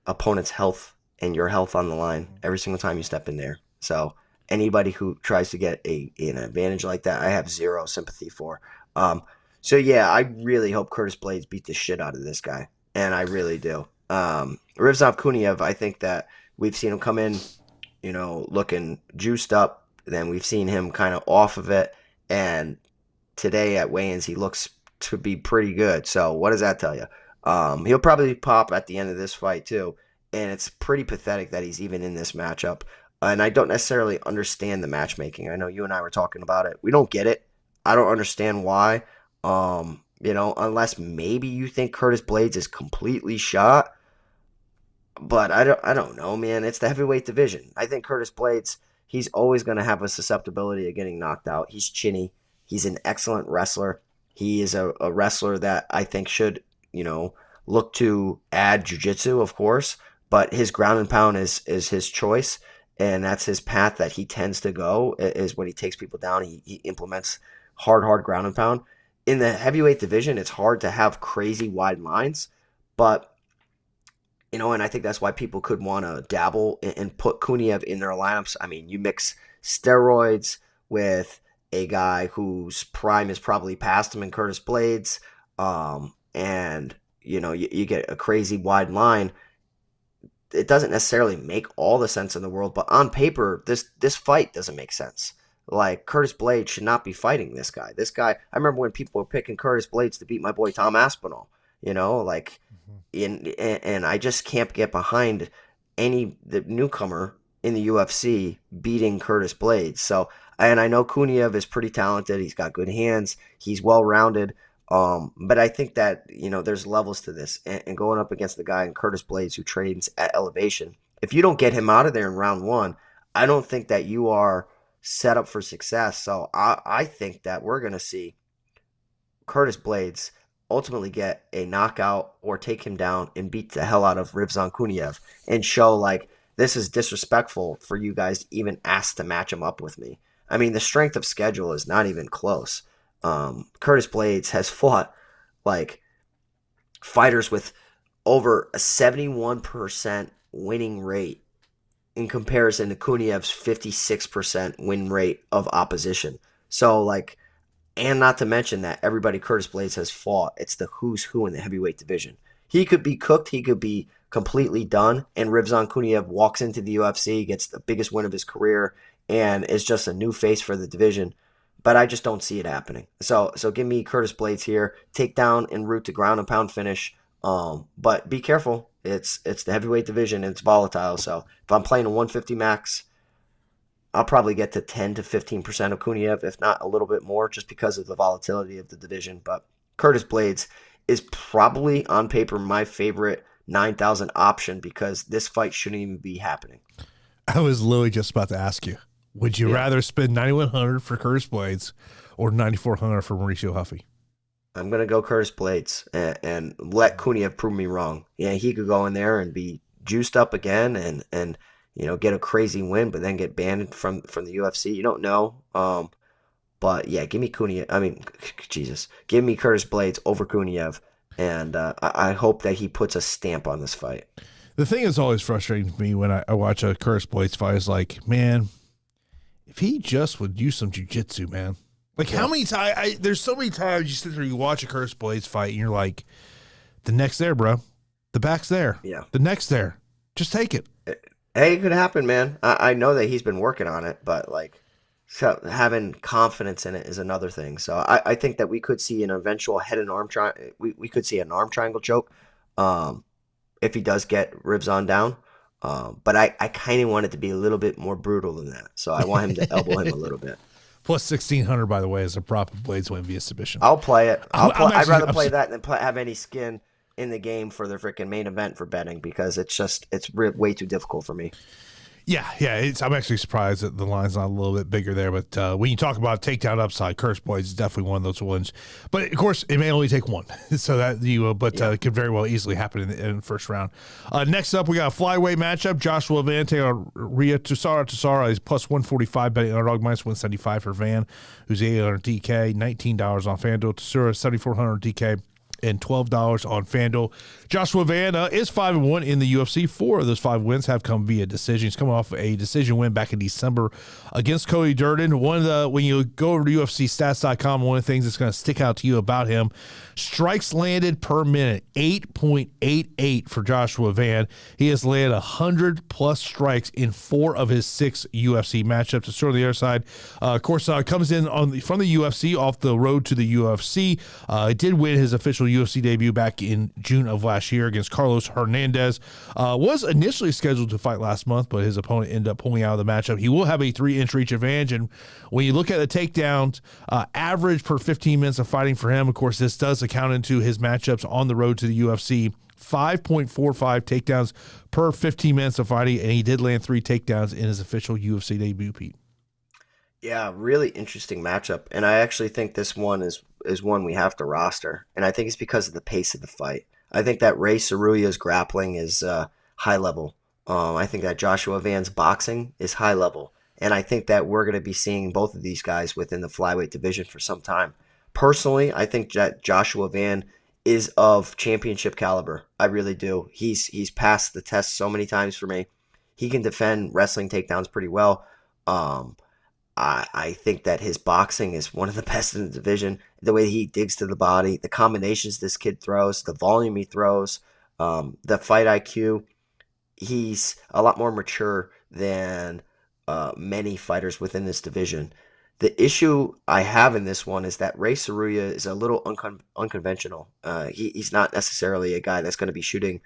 opponent's health and your health on the line every single time you step in there. So anybody who tries to get an advantage like that, I have zero sympathy for. So yeah, I really hope Curtis Blades beat the shit out of this guy, and I really do. Rizvan Kuniev, I think that we've seen him come in, looking juiced up. Then we've seen him kind of off of it, and today at weigh-ins he looks to be pretty good. So what does that tell you? He'll probably pop at the end of this fight too, and it's pretty pathetic that he's even in this matchup. And I don't necessarily understand the matchmaking. I know you and I were talking about it. We don't get it. I don't understand why. Unless maybe you think Curtis Blades is completely shot. But I don't know, man. It's the heavyweight division. I think Curtis Blades, he's always going to have a susceptibility of getting knocked out. He's chinny. He's an excellent wrestler. He is a wrestler that I think should, look to add jiu-jitsu, of course. But his ground and pound is his choice. And that's his path that he tends to go, is when he takes people down, he implements hard ground and pound. In the heavyweight division, it's hard to have crazy wide lines, but, and I think that's why people could want to dabble and put Kuniev in their lineups. I mean, you mix steroids with a guy whose prime is probably past him in Curtis Blades, and, you get a crazy wide line. It doesn't necessarily make all the sense in the world, but on paper, this fight doesn't make sense. Like, Curtis Blades should not be fighting this guy. This guy, I remember when people were picking Curtis Blades to beat my boy Tom Aspinall, and I just can't get behind the newcomer in the UFC beating Curtis Blades. So, and I know Kuniev is pretty talented. He's got good hands. He's well-rounded. But I think that, there's levels to this, and going up against the guy in Curtis Blades who trains at elevation, if you don't get him out of there in round 1, I don't think that you are set up for success. So I think that we're going to see Curtis Blades ultimately get a knockout or take him down and beat the hell out of Rizvan Kuniev and show, like, this is disrespectful for you guys to even ask to match him up with me. I mean, the strength of schedule is not even close. Curtis Blades has fought, like, fighters with over a 71% winning rate in comparison to Kuniev's 56% win rate of opposition. So, like, and not to mention that everybody Curtis Blades has fought, it's the who's who in the heavyweight division. He could be cooked, he could be completely done, and Rizvan Kuniev walks into the UFC, gets the biggest win of his career, and is just a new face for the division. But I just don't see it happening. So give me Curtis Blades here, take down en route to ground and pound finish. But be careful. It's the heavyweight division, and it's volatile. So if I'm playing a 150 max, I'll probably get to 10 to 15% of Kuniev, if not a little bit more, just because of the volatility of the division. But Curtis Blades is probably, on paper, my favorite 9,000 option, because this fight shouldn't even be happening. I was literally just about to ask you, would you rather spend 9,100 for Curtis Blades or 9,400 for Mauricio Huffy? I'm going to go Curtis Blades and let Kuniev prove me wrong. Yeah, he could go in there and be juiced up again and get a crazy win, but then get banned from the UFC. You don't know. But yeah, give me Kuniev. Give me Curtis Blades over Kuniev. And I hope that he puts a stamp on this fight. The thing that's always frustrating to me when I watch a Curtis Blaydes fight is like, man, if he just would use some jiu-jitsu, man. Like, how many times? There's so many times you sit there, you watch a Curtis Blaydes fight, and you're like, the neck's there, bro. The back's there. Yeah. The neck's there. Just take it. Hey, it could happen, man. I know that he's been working on it, but like, so having confidence in it is another thing. So I think that we could see an eventual head and arm we could see an arm triangle choke, if he does get Rizvan down. But I kind of want it to be a little bit more brutal than that. So I want him to elbow him a little bit. Plus 1,600, by the way, is a prop of Blaydes win via submission. I'll play it. I'd rather play that than have any skin in the game for the freaking main event for betting, because it's way too difficult for me. Yeah. I'm actually surprised that the line's not a little bit bigger there. But when you talk about takedown upside, Curtis Blaydes is definitely one of those ones. But of course, it may only take one, so that it could very well easily happen in the first round. Next up, we got a flyweight matchup: Joshua Van taking on Rei Tsuruya. Tsuruya is plus 145 betting underdog, minus 175 for Van, who's 800 DK, $19 on FanDuel. Tsuruya 7,400 DK. And $12 on FanDuel. Joshua Van is 5-1 in the UFC. 4 of those 5 wins have come via decision. He's coming off a decision win back in December against Cody Djorden. When you go over to UFCstats.com, one of the things that's going to stick out to you about him, strikes landed per minute, 8.88 for Joshua Van. He has landed 100-plus strikes in 4 of his 6 UFC matchups. To sort of the other side, of course, comes in from the UFC off the road to the UFC. Did win his official UFC debut back in June of last year against Carlos Hernandez. Was initially scheduled to fight last month, but his opponent ended up pulling out of the matchup. He will have a 3-inch reach advantage, and when you look at the takedowns, average per 15 minutes of fighting for him, of course, this does account into his matchups on the road to the UFC. 5.45 takedowns per 15 minutes of fighting, and he did land 3 takedowns in his official UFC debut, Pete. Yeah, really interesting matchup, and I actually think this one is one we have to roster, and I think it's because of the pace of the fight. I think that Rei Tsuruya's grappling is high level. I think that Joshua Van's boxing is high level, and I think that we're going to be seeing both of these guys within the flyweight division for some time. Personally, I think that Joshua Van is of championship caliber. I really do. He's passed the test so many times for me. He can defend wrestling takedowns pretty well. I think that his boxing is one of the best in the division. The way he digs to the body, the combinations this kid throws, the volume he throws, the fight IQ. He's a lot more mature than many fighters within this division. The issue I have in this one is that Rei Tsuruya is a little unconventional. He's not necessarily a guy that's going to be shooting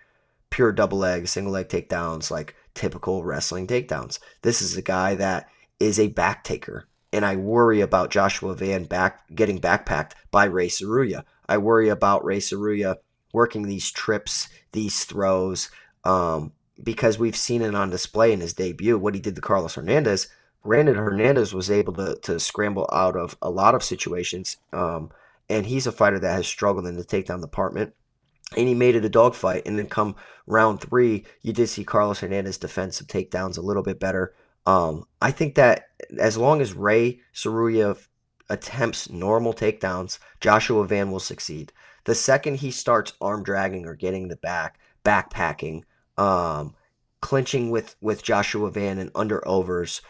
pure double leg, single leg takedowns like typical wrestling takedowns. This is a guy that is a back taker, and I worry about Joshua Van getting backpacked by Rei Tsuruya. I worry about Rei Tsuruya working these trips, these throws, because we've seen it on display in his debut, what he did to Carlos Hernandez. Granted, Hernandez was able to scramble out of a lot of situations, and he's a fighter that has struggled in the takedown department, and he made it a dogfight. And then come round 3, you did see Carlos Hernandez defend some takedowns a little bit better. I think that as long as Rei Tsuruya attempts normal takedowns, Joshua Van will succeed. The second he starts arm dragging or getting the backpacking, clinching with Joshua Van and under overs,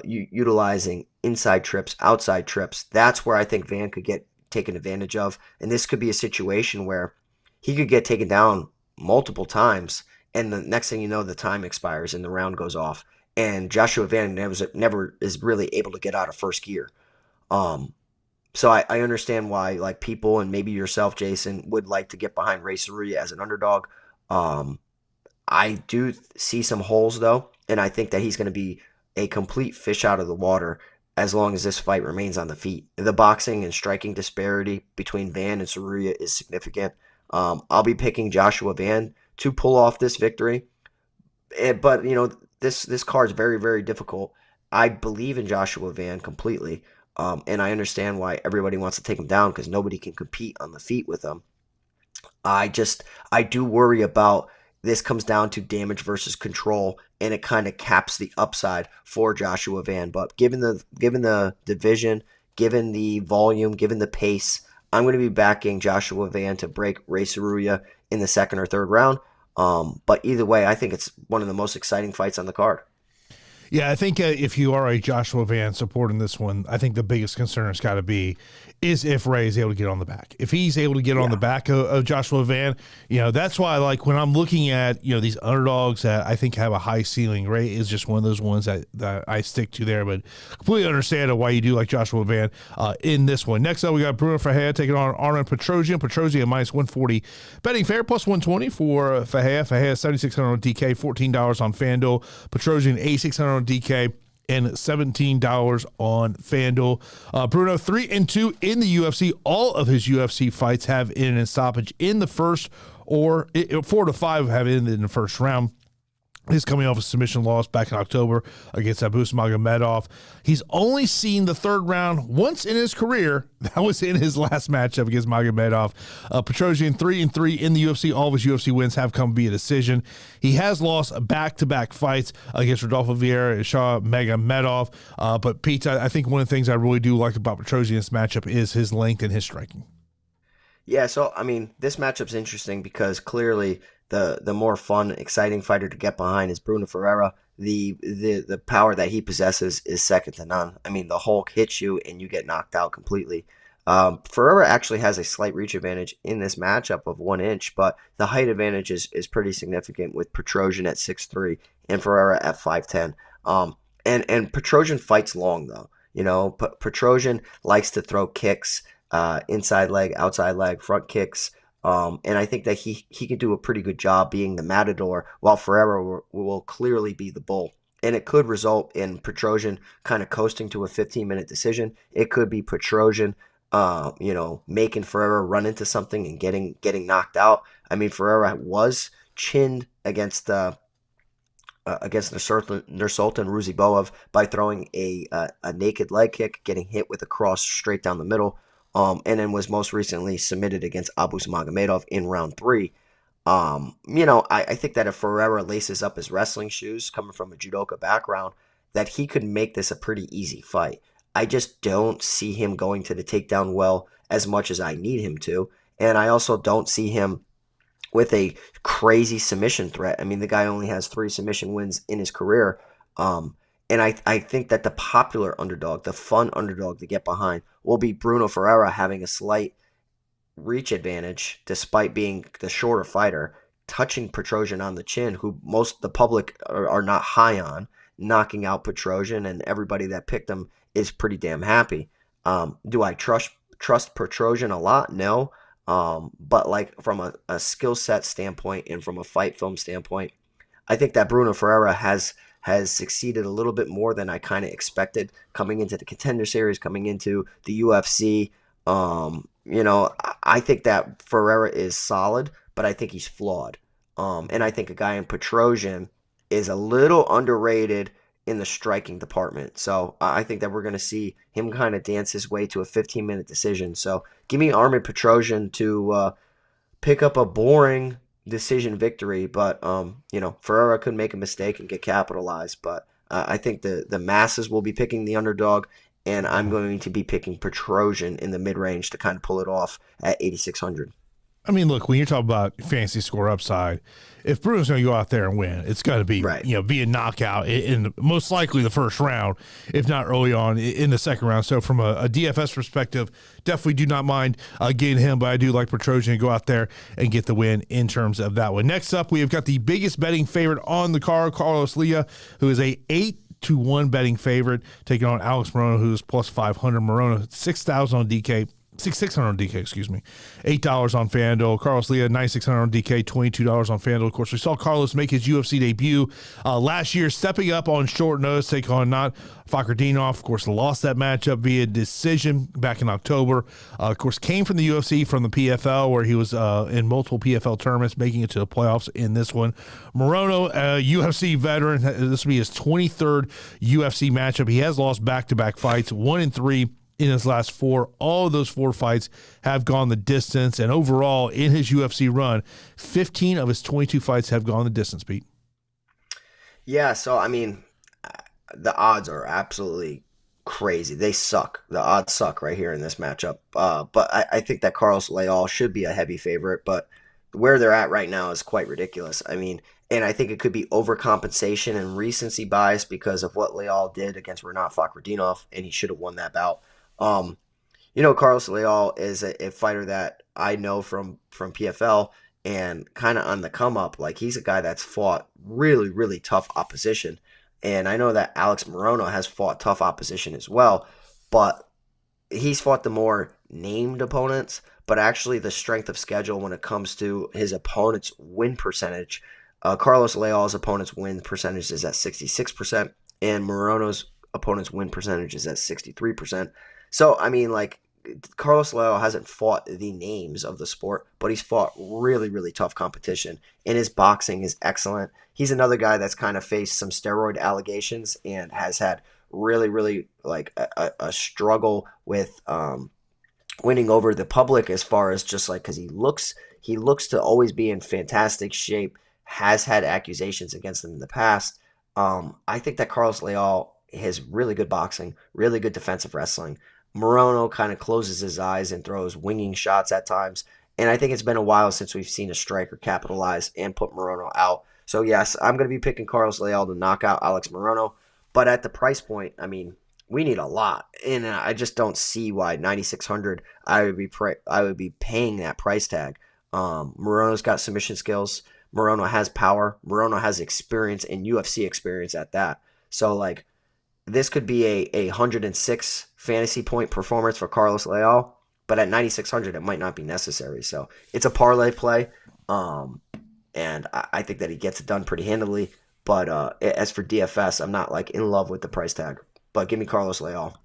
utilizing inside trips, outside trips, that's where I think Van could get taken advantage of. And this could be a situation where he could get taken down multiple times, and the next thing you know, the time expires and the round goes off. And Joshua Van never is really able to get out of first gear. So I understand why like people, and maybe yourself, Jason, would like to get behind Rei Tsuruya as an underdog. I do see some holes, though, and I think that he's going to be a complete fish out of the water as long as this fight remains on the feet. The boxing and striking disparity between Van and Tsuruya is significant. I'll be picking Joshua Van to pull off this victory. But, this card is very, very difficult. I believe in Joshua Van completely, and I understand why everybody wants to take him down because nobody can compete on the feet with him. I do worry about this comes down to damage versus control, and it kind of caps the upside for Joshua Van. But given the division, given the volume, given the pace, I'm going to be backing Joshua Van to break Rei Tsuruya in the second or third round. But either way, I think it's one of the most exciting fights on the card. Yeah, I think if you are a Joshua Van supporting this one, I think the biggest concern has got to be is if Ray is able to get on the back. If he's able to get on the back of Joshua Van, that's why, like, when I'm looking at, these underdogs that I think have a high ceiling, Ray is just one of those ones that I stick to there, but completely understand why you do like Joshua Van in this one. Next up, we got Bruno Ferreira taking on Armen Petrosyan. Petrosyan minus 140. Betting fair plus 120 for Ferreira. Ferreira 7,600 on DK, $14 on FanDuel. Petrosyan 8,600 on DK. And $17 on FanDuel. Brunno 3-2 in the UFC. All of his UFC fights have ended in stoppage in the first, or 4 to 5 have ended in the first round. He's coming off a submission loss back in October against Abus Magomedov. He's only seen the third round once in his career. That was in his last matchup against Magomedov. Petrosyan 3-3 in the UFC. All of his UFC wins have come via decision. He has lost back-to-back fights against Rodolfo Vieira and Shah Magomedov. But Pete, I think one of the things I really do like about Petrosyan's matchup is his length and his striking. Yeah, so, this matchup's interesting because clearly the more fun, exciting fighter to get behind is Bruno Ferreira. The power that he possesses is second to none. The Hulk hits you and you get knocked out completely. Ferreira actually has a slight reach advantage in this matchup of 1 inch, but the height advantage is pretty significant with Petrosyan at 6'3" and Ferreira at 5'10". And Petrosyan fights long though. Petrosyan likes to throw kicks, inside leg, outside leg, front kicks. And I think that he can do a pretty good job being the matador, while Ferreira will clearly be the bull. And it could result in Petrosyan kind of coasting to a 15-minute decision. It could be Petrosyan, making Ferreira run into something and getting knocked out. Ferreira was chinned against Nursultan Ruziboev by throwing a naked leg kick, getting hit with a cross straight down the middle. And then was most recently submitted against Abus Magomedov in round 3. I think that if Ferreira laces up his wrestling shoes, coming from a judoka background, that he could make this a pretty easy fight. I just don't see him going to the takedown well as much as I need him to. And I also don't see him with a crazy submission threat. The guy only has 3 submission wins in his career. And I think that the popular underdog, the fun underdog to get behind, will be Bruno Ferreira having a slight reach advantage despite being the shorter fighter, touching Petrosyan on the chin, who most the public are not high on, knocking out Petrosyan, and everybody that picked him is pretty damn happy. Do I trust Petrosyan a lot? No. But like from a skill set standpoint and from a fight film standpoint, I think that Bruno Ferreira has succeeded a little bit more than I kind of expected coming into the Contender Series, coming into the UFC. I think that Ferreira is solid, but I think he's flawed. And I think a guy in Petrosyan is a little underrated in the striking department. So I think that we're going to see him kind of dance his way to a 15-minute decision. So give me Armen Petrosyan to pick up a boring decision victory, but Ferreira could make a mistake and get capitalized, but I think the masses will be picking the underdog, and I'm going to be picking Petrosyan in the mid-range to kind of pull it off at 8,600. Look, when you're talking about fantasy score upside, if Bruno's going to go out there and win, it's got to be, right, via knockout in most likely the first round, if not early on in the second round. So from a DFS perspective, definitely do not mind getting him, but I do like Petrosyan to go out there and get the win in terms of that one. Next up, we have got the biggest betting favorite on the card, Carlos Leal, who is a 8-1 betting favorite, taking on Alex Morono, who's plus 500. Morono, 6,000 on DK. 6,600 on DK, excuse me. $8 on FanDuel. Carlos Leal, 9,600 on DK, $22 on FanDuel. Of course, we saw Carlos make his UFC debut last year, stepping up on short notice, take on not Fakardinov. Of course, lost that matchup via decision back in October. Of course, came from the UFC, from the PFL, where he was in multiple PFL tournaments, making it to the playoffs in this one. Morono, UFC veteran. This will be his 23rd UFC matchup. He has lost back-to-back fights, 1-3. In his last 4, all of those 4 fights have gone the distance. And overall, in his UFC run, 15 of his 22 fights have gone the distance, Pete. Yeah, so, the odds are absolutely crazy. They suck. The odds suck right here in this matchup. But I think that Carlos Leal should be a heavy favorite, but where they're at right now is quite ridiculous. I mean, and I think it could be overcompensation and recency bias because of what Leal did against Renat Fakhretdinov, and he should have won that bout. Um, Carlos Leal is a fighter that I know from PFL and kind of on the come up. Like he's a guy that's fought really, really tough opposition. And I know that Alex Morono has fought tough opposition as well, but he's fought the more named opponents, but actually the strength of schedule when it comes to his opponent's win percentage. Carlos Leal's opponent's win percentage is at 66%, and Morono's opponent's win percentage is at 63%. So, I mean, like, Carlos Leal hasn't fought the names of the sport, but he's fought really, really tough competition, and his boxing is excellent. He's another guy that's kind of faced some steroid allegations and has had really, really like a struggle with winning over the public as far as just like because he looks to always be in fantastic shape. Has had accusations against him in the past. I think that Carlos Leal has really good boxing, really good defensive wrestling. Morono kind of closes his eyes and throws winging shots at times. And I think it's been a while since we've seen a striker capitalize and put Morono out. So, yes, I'm going to be picking Carlos Leal to knock out Alex Morono. But at the price point, I mean, we need a lot. And I just don't see why 9,600 I would be paying that price tag. Morono's got submission skills. Morono has power. Morono has experience and UFC experience at that. So, like, this could be a 106 fantasy point performance for Carlos Leal, but at 9,600 it might not be necessary. So it's a parlay play, and I think that he gets it done pretty handily. But as for DFS, I'm not like in love with the price tag. But give me Carlos Leal.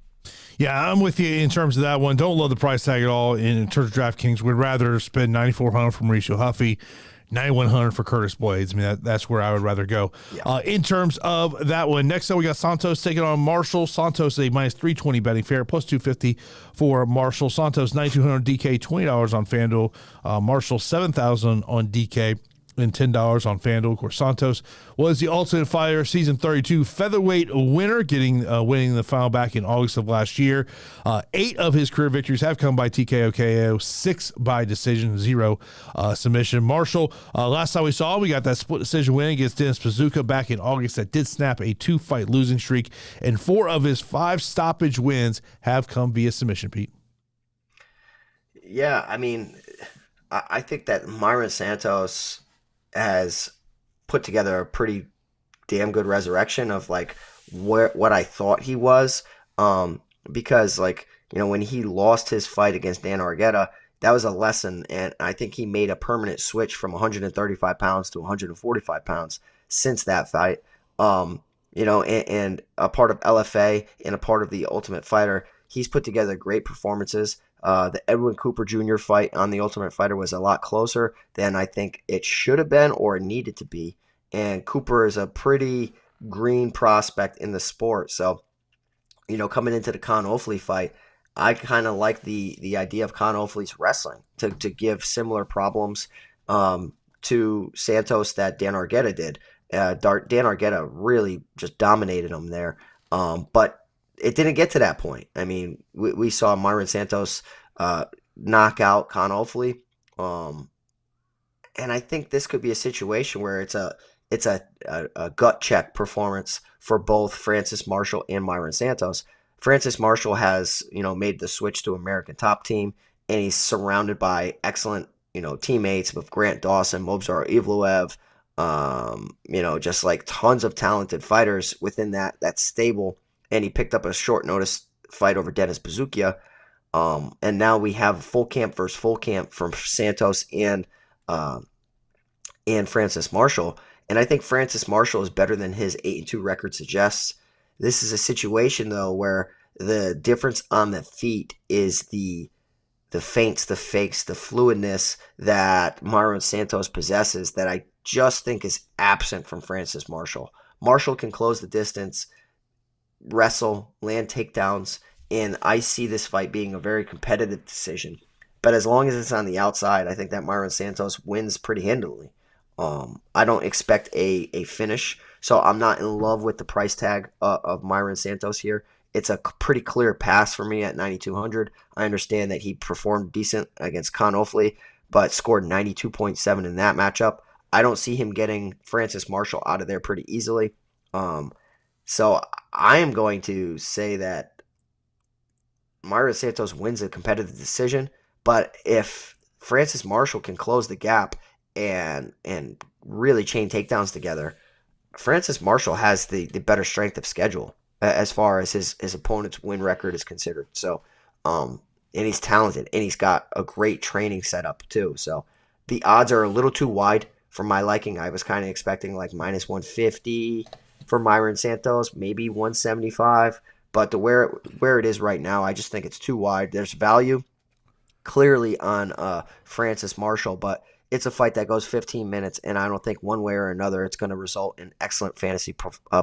Yeah, I'm with you in terms of that one. Don't love the price tag at all in terms of DraftKings. We'd rather spend 9,400 for Mauricio Ruffy, 9,100 for Curtis Blaydes. I mean, that's where I would rather go. Yeah. In terms of that one, next up we got Santos taking on Marshall. Santos a minus 320 betting fair, plus 250 for Marshall. Santos 9,200 DK, $20 on FanDuel. Marshall 7,000 on DK. And $10 on FanDuel. Of course, Santos was the Ultimate Fighter Season 32 featherweight winner, winning the final back in August of last year. 8 of his career victories have come by TKO KO, 6 by decision, 0 submission. Marshall, last time we saw him, we got that split decision win against Dennis Bazooka back in August that did snap a 2-fight losing streak, and 4 of his 5 stoppage wins have come via submission, Pete. Yeah, I mean, I think that Mairon Santos has put together a pretty damn good resurrection of like what I thought he was. Because like, when he lost his fight against Dan Argueta, that was a lesson. And I think he made a permanent switch from 135 pounds to 145 pounds since that fight. And a part of LFA and a part of the Ultimate Fighter, he's put together great performances. The Edwin Cooper Jr. fight on the Ultimate Fighter was a lot closer than I think it should have been or needed to be. And Cooper is a pretty green prospect in the sport. So, coming into the Con Ofley fight, I kind of like the idea of Con Ofley's wrestling to give similar problems to Santos that Dan Argueta did. Dan Argueta really just dominated him there. But it didn't get to that point. I mean, we saw Mairon Santos knock out Con Ofley, and I think this could be a situation where it's a gut check performance for both Francis Marshall and Mairon Santos. Francis Marshall has made the switch to American Top Team, and he's surrounded by excellent teammates with Grant Dawson, Mobzar Evloev, just like tons of talented fighters within that stable. And he picked up a short notice fight over Dennis Bazooka. And now we have full camp versus full camp from Santos and Francis Marshall. And I think Francis Marshall is better than his 8-2 record suggests. This is a situation, though, where the difference on the feet is the feints, the fakes, the fluidness that Mairon Santos possesses that I just think is absent from Francis Marshall. Marshall can close the distance, wrestle, land takedowns, and I see this fight being a very competitive decision. But as long as it's on the outside, I think that Mairon Santos wins pretty handily. I don't expect a finish, so I'm not in love with the price tag of Mairon Santos here. it's a pretty clear pass for me at 9,200. I understand that he performed decent against Con Ofli, but scored 92.7 in that matchup. I don't see him getting Francis Marshall out of there pretty easily. So I am going to say that Mairon Santos wins a competitive decision, but if Francis Marshall can close the gap and really chain takedowns together, Francis Marshall has the better strength of schedule as far as his opponent's win record is considered. So, and he's talented, and he's got a great training setup too. So the odds are a little too wide for my liking. I was kind of expecting like minus 150 for Mairon Santos, maybe 175. But where it is right now, I just think it's too wide. There's value clearly on Francis Marshall, but it's a fight that goes 15 minutes, and I don't think one way or another it's going to result in excellent fantasy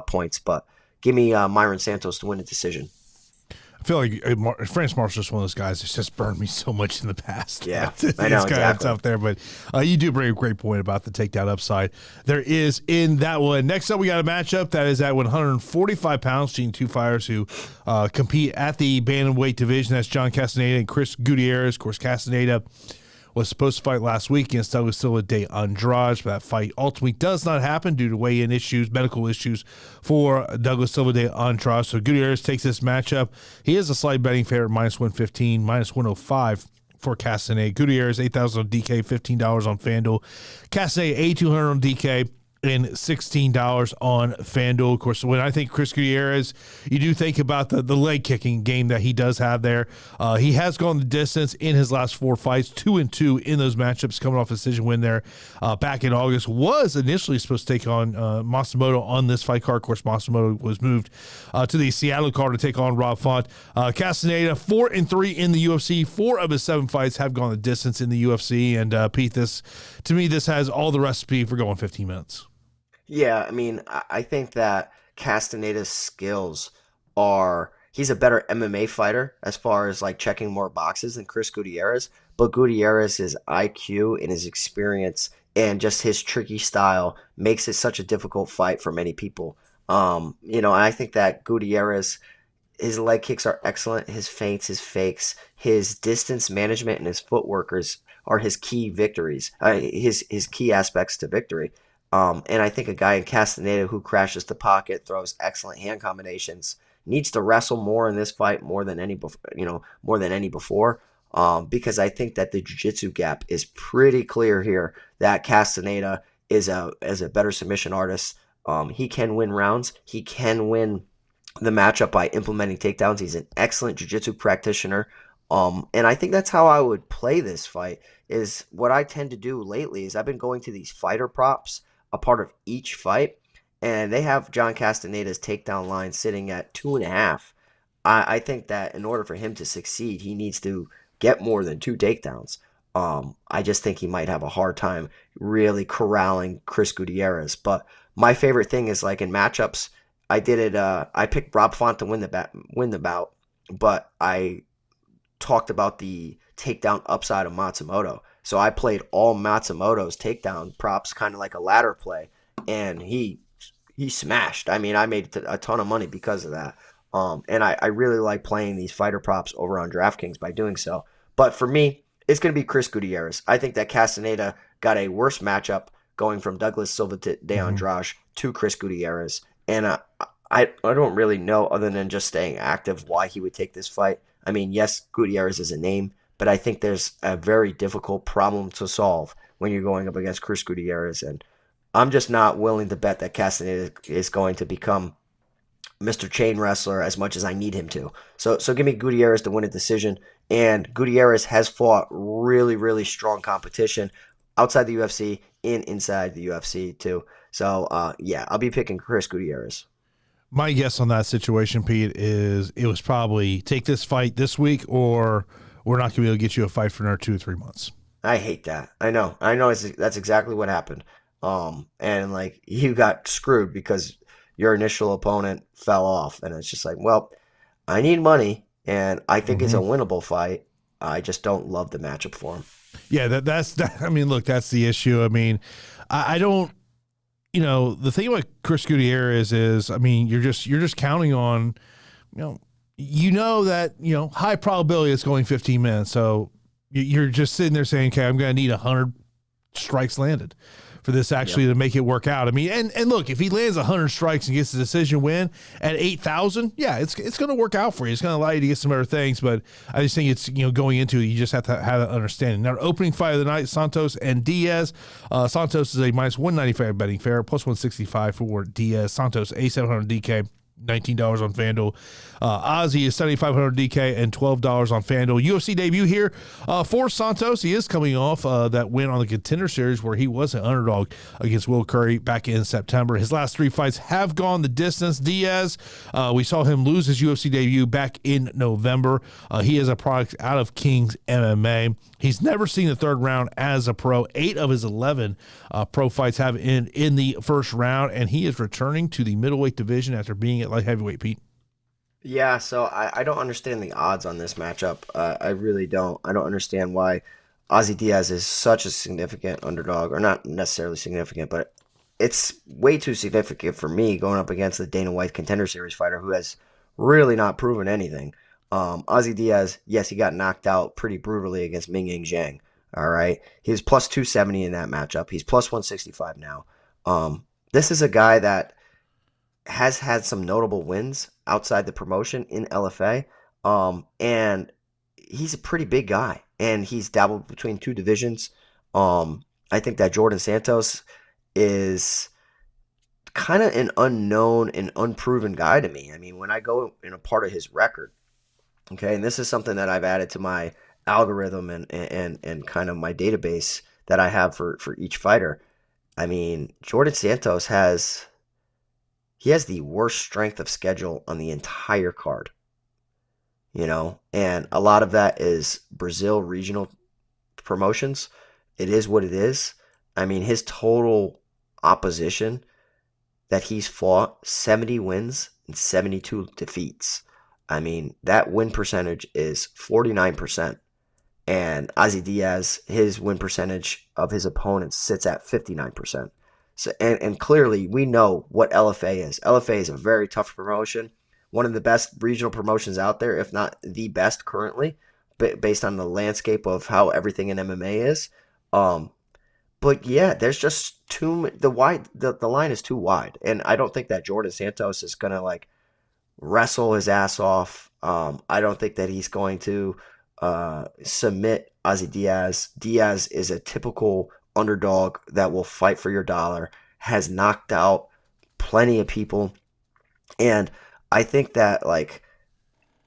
points. But give me Mairon Santos to win a decision. I feel like Francis Marshall's just one of those guys that's just burned me so much in the past. Yeah, I know, exactly. Up there, but you do bring a great point about the takedown upside. There is in that one. Next up, we got a matchup that is at 145 pounds, between two fighters who compete at the bantamweight division. That's John Castaneda and Chris Gutierrez. Of course, Castaneda was supposed to fight last week against Douglas Silva de Andrade, but that fight ultimately does not happen due to weigh-in issues, medical issues for Douglas Silva de Andrade. So Gutierrez takes this matchup. He is a slight betting favorite, minus 115, minus 105 for Castaneda. Gutierrez, $8,000 on DK, $15 on FanDuel. Castaneda, $8,200 on DK, and $16 on FanDuel. Of course, when I think Chris Gutierrez, you do think about the leg kicking game that he does have there. He has gone the distance in his last 4 fights, 2-2 in those matchups, coming off a decision win there back in August. Was initially supposed to take on Matsumoto on this fight card. Of course, Matsumoto was moved to the Seattle card to take on Rob Font. Castaneda, 4-3 in the UFC. 4 of his 7 fights have gone the distance in the UFC. And Pete, to me, this has all the recipe for going 15 minutes. Yeah, I mean, I think that Castaneda's skills he's a better MMA fighter as far as like checking more boxes than Chris Gutierrez, but Gutierrez's IQ and his experience and just his tricky style makes it such a difficult fight for many people. And I think that Gutierrez, his leg kicks are excellent, his feints, his fakes, his distance management, and his footwork are his key victories, his key aspects to victory. And I think a guy in Castaneda who crashes the pocket, throws excellent hand combinations, needs to wrestle more in this fight more than any before. Because I think that the jiu-jitsu gap is pretty clear here. That Castaneda is a better submission artist. He can win rounds. He can win the matchup by implementing takedowns. He's an excellent jiu-jitsu practitioner. And I think that's how I would play this fight. Is what I tend to do lately is I've been going to these fighter props, a part of each fight, and they have John Castaneda's takedown line sitting at 2.5. I think that in order for him to succeed, he needs to get more than 2 takedowns. I just think he might have a hard time really corralling Chris Gutierrez. But my favorite thing is like in matchups, I picked Rob Font to win the bout, but I talked about the takedown upside of Matsumoto. So I played all Matsumoto's takedown props, kind of like a ladder play, and he smashed. I mean, I made a ton of money because of that. And I really like playing these fighter props over on DraftKings by doing so. But for me, it's going to be Chris Gutierrez. I think that Castaneda got a worse matchup going from Douglas Silva de Andrade to Chris Gutierrez. And I don't really know, other than just staying active, why he would take this fight. I mean, yes, Gutierrez is a name, but I think there's a very difficult problem to solve when you're going up against Chris Gutierrez. And I'm just not willing to bet that Castaneda is going to become Mr. Chain Wrestler as much as I need him to. So give me Gutierrez to win a decision. And Gutierrez has fought really, really strong competition outside the UFC and inside the UFC too. So, I'll be picking Chris Gutierrez. My guess on that situation, Pete, is it was probably take this fight this week, or we're not going to be able to get you a fight for another 2 or 3 months. I hate that. I know. That's exactly what happened. And like you got screwed because your initial opponent fell off, and it's just like, well, I need money, and I think it's a winnable fight. I just don't love the matchup for him. Yeah, that's that. I mean, look, that's the issue. I mean, I don't. The thing about Chris Gutierrez is, I mean, you're just counting on, you know that, high probability it's going 15 minutes. So you're just sitting there saying, okay, I'm going to need 100 strikes landed for this actually to make it work out. I mean, and look, if he lands 100 strikes and gets the decision win at 8,000, yeah, it's going to work out for you. It's going to allow you to get some other things, but I just think it's, going into it, you just have to have that understanding. Now, opening fight of the night, Santos and Diaz. Santos is a minus 195 betting fair, plus 165 for Diaz. Santos, A700 DK. $19 on FanDuel. Ozzy is $7,500 DK and $12 on FanDuel. UFC debut here for Santos. He is coming off that win on the Contender Series where he was an underdog against Will Curry back in September. His last 3 fights have gone the distance. Diaz, we saw him lose his UFC debut back in November. He is a product out of King's MMA. He's never seen the third round as a pro. 8 of his 11 pro fights have in the first round, and he is returning to the middleweight division after being at light heavyweight, Pete. Yeah, so I don't understand the odds on this matchup. I really don't. I don't understand why Ozzy Diaz is such a significant underdog, or not necessarily significant, but it's way too significant for me going up against the Dana White Contender Series fighter who has really not proven anything. Ozzy Diaz, yes, he got knocked out pretty brutally against Ming Yang Zhang. All right. He was plus 270 in that matchup. He's plus 165 now. This is a guy that has had some notable wins outside the promotion in LFA. And he's a pretty big guy. And he's dabbled between 2 divisions. I think that Djorden Santos is kind of an unknown and unproven guy to me. I mean, when I go in a part of his record, okay, and this is something that I've added to my algorithm and kind of my database that I have for each fighter. I mean, Djorden Santos has the worst strength of schedule on the entire card. And a lot of that is Brazil regional promotions. It is what it is. I mean, his total opposition that he's fought, 70 wins and 72 defeats. I mean, that win percentage is 49%. And Ozzy Diaz, his win percentage of his opponents sits at 59%. So, and clearly, we know what LFA is. LFA is a very tough promotion. One of the best regional promotions out there, if not the best currently, based on the landscape of how everything in MMA is. But yeah, there's just the line is too wide. And I don't think that Djorden Santos is going to wrestle his ass off. I don't think that he's going to submit Ozzy Diaz. Diaz is a typical underdog that will fight for your dollar, has knocked out plenty of people. And I think that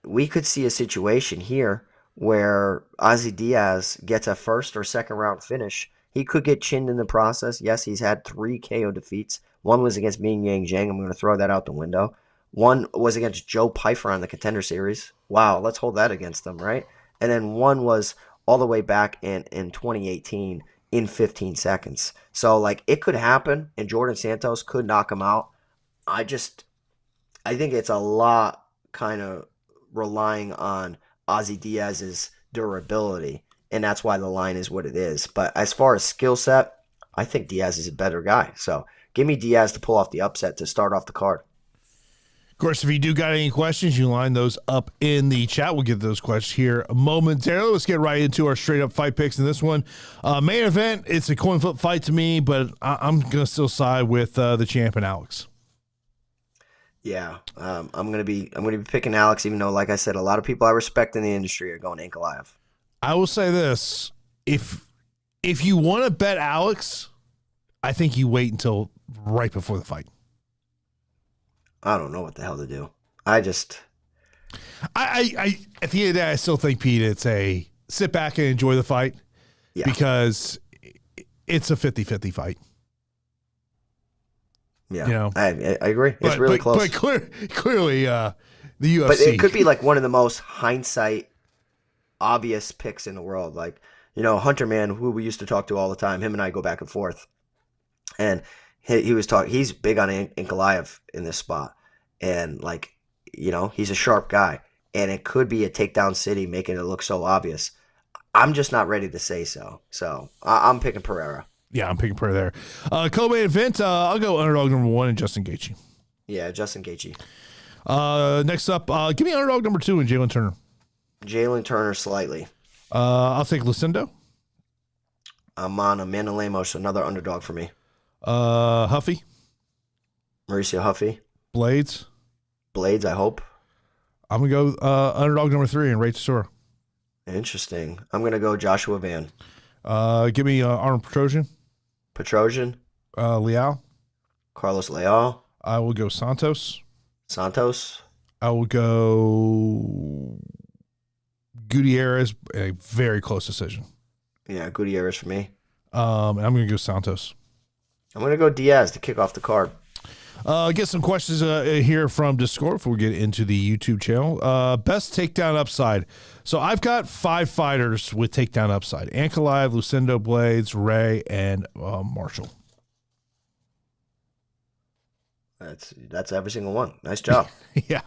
we could see a situation here where Ozzy Diaz gets a first or second round finish. He could get chinned in the process. Yes, he's had 3 KO defeats. One was against Ming Yang Zhang. I'm going to throw that out the window. One was against Joe Pyfer on the Contender Series. Wow, let's hold that against them, right? And then one was all the way back in 2018 in 15 seconds. So, it could happen, and Djorden Santos could knock him out. I think it's a lot kind of relying on Ozzy Diaz's durability, and that's why the line is what it is. But as far as skill set, I think Diaz is a better guy. So give me Diaz to pull off the upset to start off the card. Of course, if you do got any questions, you line those up in the chat. We'll get those questions here momentarily. Let's get right into our straight-up fight picks in this one. Main event, it's a coin flip fight to me, but I'm going to still side with the champion, Alex. Yeah, I'm gonna be picking Alex, even though, like I said, a lot of people I respect in the industry are going Ankalaev. I will say this: if you want to bet Alex, I think you wait until right before the fight. I don't know what the hell to do. I at the end of the day, I still think, Pete, it's a sit back and enjoy the fight because it's a 50-50 fight. Yeah, I agree. It's really close. But clearly, the UFC. But it could be one of the most hindsight, obvious picks in the world. Hunter Man, who we used to talk to all the time, him and I go back and forth. And he was talking. He's big on Ankalaev in this spot. And, he's a sharp guy. And it could be a takedown city making it look so obvious. I'm just not ready to say so. So I'm picking Pereira. Yeah, I'm picking Pereira there. Co-main event, I'll go underdog number 1 and Justin Gaethje. Yeah, Justin Gaethje. Next up, give me underdog number 2 in Jalin Turner. Jalin Turner slightly. I'll take Lucindo. I'm on Amanda Lemos, another underdog for me. Huffy. Mauricio Huffy. Blaydes. Blaydes, I hope. I'm going to go underdog number 3 in Rei Tsuruya. Interesting. I'm going to go Joshua Van. Give me Armen Petrosyan. Petrosyan. Leal. Carlos Leal. I will go Santos. Santos. I will go Gutierrez, a very close decision. Yeah, Gutierrez for me. And I'm going to go Santos. I'm going to go Diaz to kick off the card. Get some questions here from Discord before we get into the YouTube channel. Best takedown upside. So I've got 5 fighters with takedown upside. Ankalaev, Lucindo, Blaydes, Rei, and Marshall. That's every single one. Nice job. Yeah.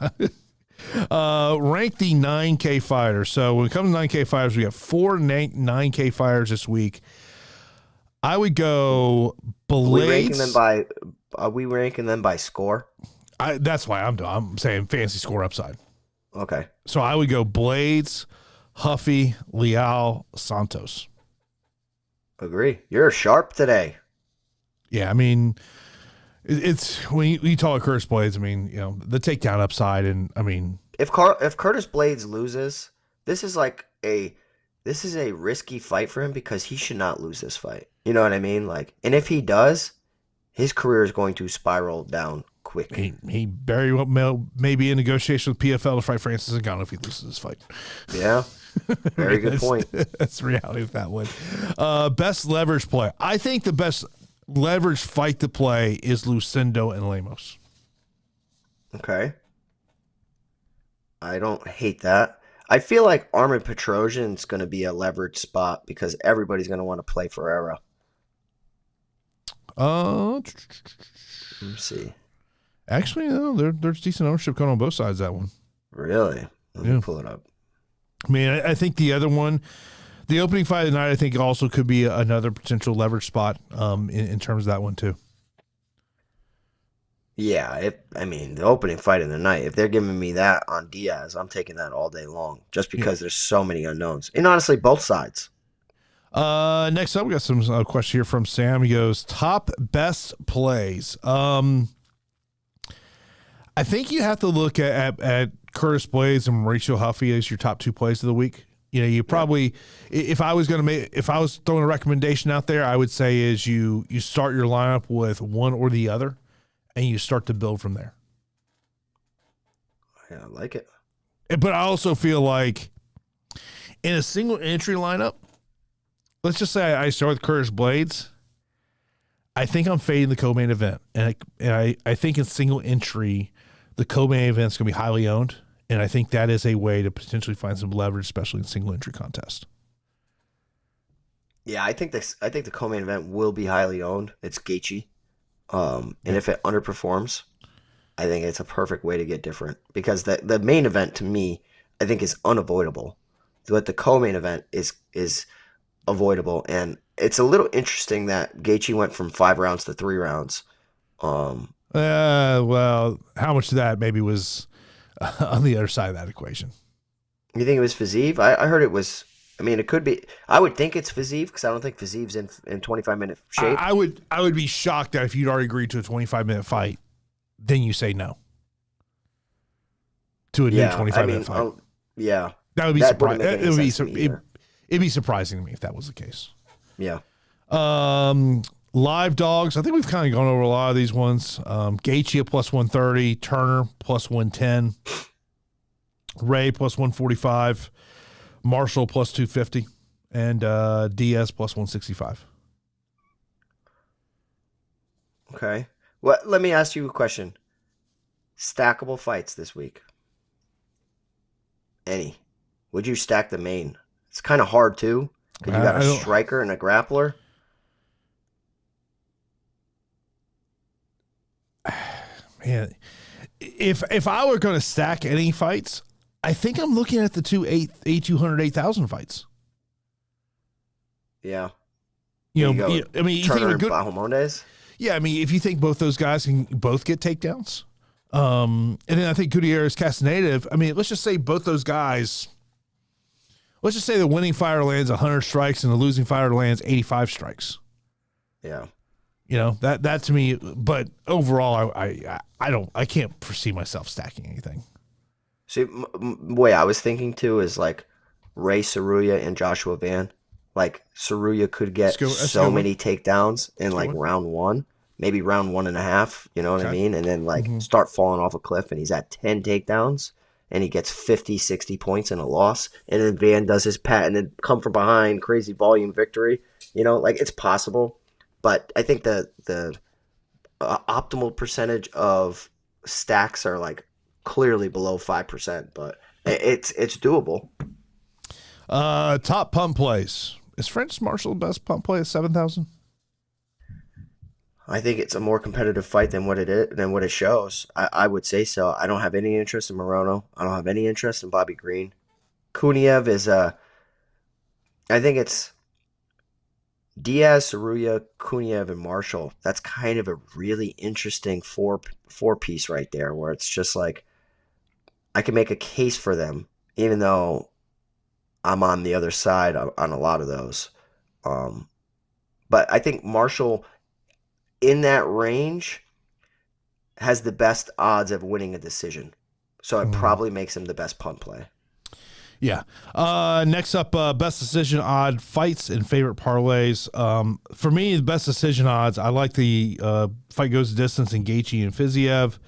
Rank the 9K fighters. So when it comes to 9K fighters, we have 4 9K fighters this week. I would go Blaydes. Are we ranking them by score? That's why I'm saying fancy score upside. Okay. So I would go Blaydes, Huffy, Leal, Santos. Agree. You're sharp today. Yeah, I mean, it's when you talk Curtis Blaydes, I mean, the takedown upside, and I mean, if Curtis Blaydes loses, this is a risky fight for him because he should not lose this fight. You know what I mean? And if he does, his career is going to spiral down quickly. He very well may be in negotiation with PFL to fight Francis Ngannou if he loses this fight. Yeah, very good point. That's the reality of that one. Best leverage play. I think the best leverage fight to play is Lucindo and Lemos. Okay. I don't hate that. I feel like Armen Petrosyan is going to be a leverage spot because everybody's going to want to play Ferreira. Let's see. Actually, no, there's decent ownership going on both sides of that one. Really? Let me pull it up. I mean, I think the other one, the opening fight of the night, I think also could be another potential leverage spot in terms of that one too. Yeah, the opening fight of the night, if they're giving me that on Diaz, I'm taking that all day long just because there's so many unknowns. And honestly, both sides. Next up, we got some question here from Sam. He goes, top best plays. I think you have to look at Curtis Blaydes and Mauricio Huffy as your top 2 plays of the week. You probably, if I was throwing a recommendation out there, I would say is you start your lineup with one or the other, and you start to build from there. Yeah, I like it. But I also feel like in a single entry lineup, let's just say I start with Curtis Blaydes. I think I'm fading the co-main event. And I think in single entry, the co-main event is going to be highly owned. And I think that is a way to potentially find some leverage, especially in single entry contest. Yeah, I think the co-main event will be highly owned. It's Gaethje. And if it underperforms, I think it's a perfect way to get different. Because the main event, to me, I think is unavoidable. But the co-main event is avoidable. And it's a little interesting that Gaethje went from 5 rounds to 3 rounds. Well, how much of that maybe was on the other side of that equation? You think it was Fiziev? I heard it was. I mean, it could be. I would think it's Fiziev because I don't think Fiziev's in 25-minute shape. I would be shocked that if you'd already agreed to a 25-minute fight, then you say no to a new 25-minute fight. Yeah, that would be surprising. It'd be surprising to me if that was the case. Yeah. Live dogs. I think we've kind of gone over a lot of these ones. Gaethje at plus 130, Turner plus 110, Rei plus 145, Marshall plus 250, and Diaz plus 165. Okay. Well, let me ask you a question. Stackable fights this week. Any? Would you stack the main? It's kind of hard too because you got a striker and a grappler. Man, if I were going to stack any fights, I think I'm looking at the 8,200, 8,000 fights. Yeah. I mean, you Turner think and Bahamondes? Yeah, I mean, if you think both those guys can both get takedowns, And then I think Gutierrez, Castaneda. I mean, let's just say both those guys. Let's just say the winning fighter lands 100 strikes and the losing fighter lands 85 strikes. Yeah. You know, that to me, but overall, I can't foresee myself stacking anything. See, the way I was thinking too is like Rei Tsuruya and Joshua Van. Like Tsuruya could get so many takedowns in like round one, maybe round 1.5. You know what I mean? And then like start falling off a cliff, and he's at 10 takedowns, and he gets 50, 60 points in a loss, and then Van does his pat, and then come from behind, crazy volume victory. You know, like it's possible. But I think the optimal percentage of stacks are like clearly below 5%, but it's doable. Top pump plays. Is Francis Marshall the best pump play at 7,000? I think it's a more competitive fight than what it shows. I would say so. I don't have any interest in Morono. I don't have any interest in Bobby Green. Kuniev is I think it's Diaz, Tsuruya, Kuniev, and Marshall. That's kind of a really interesting four piece right there, where it's just like I can make a case for them, even though I'm on the other side on a lot of those. But I think Marshall in that range has the best odds of winning a decision. So it probably makes him the best punt play. Yeah. Next up, best decision odd fights and favorite parlays. For me, the best decision odds, I like the fight goes the distance in Gaethje and Fiziev.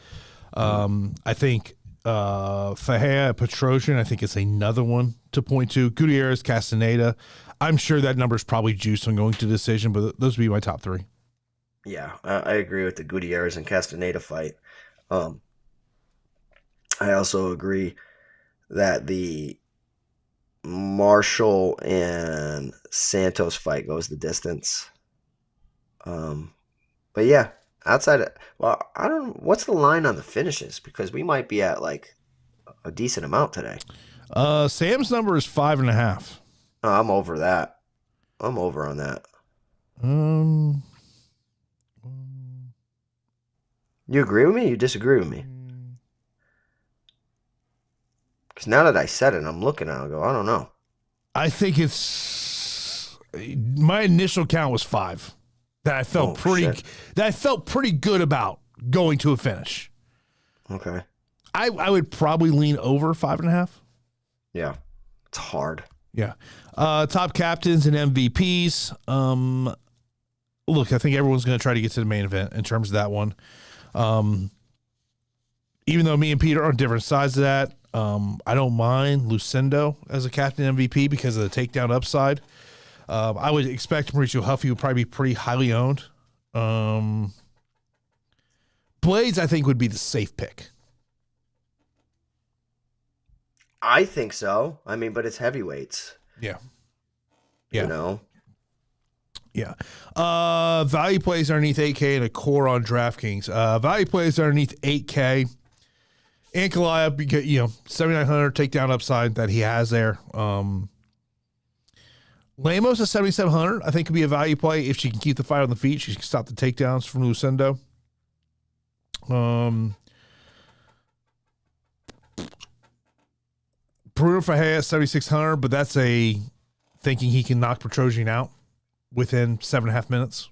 I think Ferreira, Petrosyan, I think it's another one to point to. Gutierrez, Castaneda. I'm sure that number is probably juiced on going to decision, but those would be my top three. Yeah, I agree with the Gutierrez and Castaneda fight. I also agree that the Marshall and Santos fight goes the distance. But yeah, outside of, well, I don't know, what's the line on the finishes? Because we might be at like a decent amount today. Sam's number is 5.5. Oh, I'm over that. I'm over on that. You agree with me? You disagree with me? Because now that I said it, I'm looking at it, I go, I don't know. I think it's my initial count was 5. That I felt pretty good about going to a finish. Okay. I would probably lean over 5.5. Yeah. It's hard. Yeah. Top captains and MVPs. Look, I think everyone's going to try to get to the main event in terms of that one. Even though me and Peter are on different sides of that, I don't mind Lucindo as a captain MVP because of the takedown upside. I would expect Mauricio Huffy would probably be pretty highly owned. Blaydes, I think, would be the safe pick. I think so. I mean, but it's heavyweights. Yeah. You know? Yeah. Value plays underneath 8K and a core on DraftKings. Value plays underneath 8K. Ankalaev, because 7,900 takedown upside that he has there. Lemos at 7,700, I think could be a value play if she can keep the fight on the feet. She can stop the takedowns from Lucindo. Brunno Ferreira at 7,600, but that's a thinking he can knock Petrosyan out within 7.5 minutes.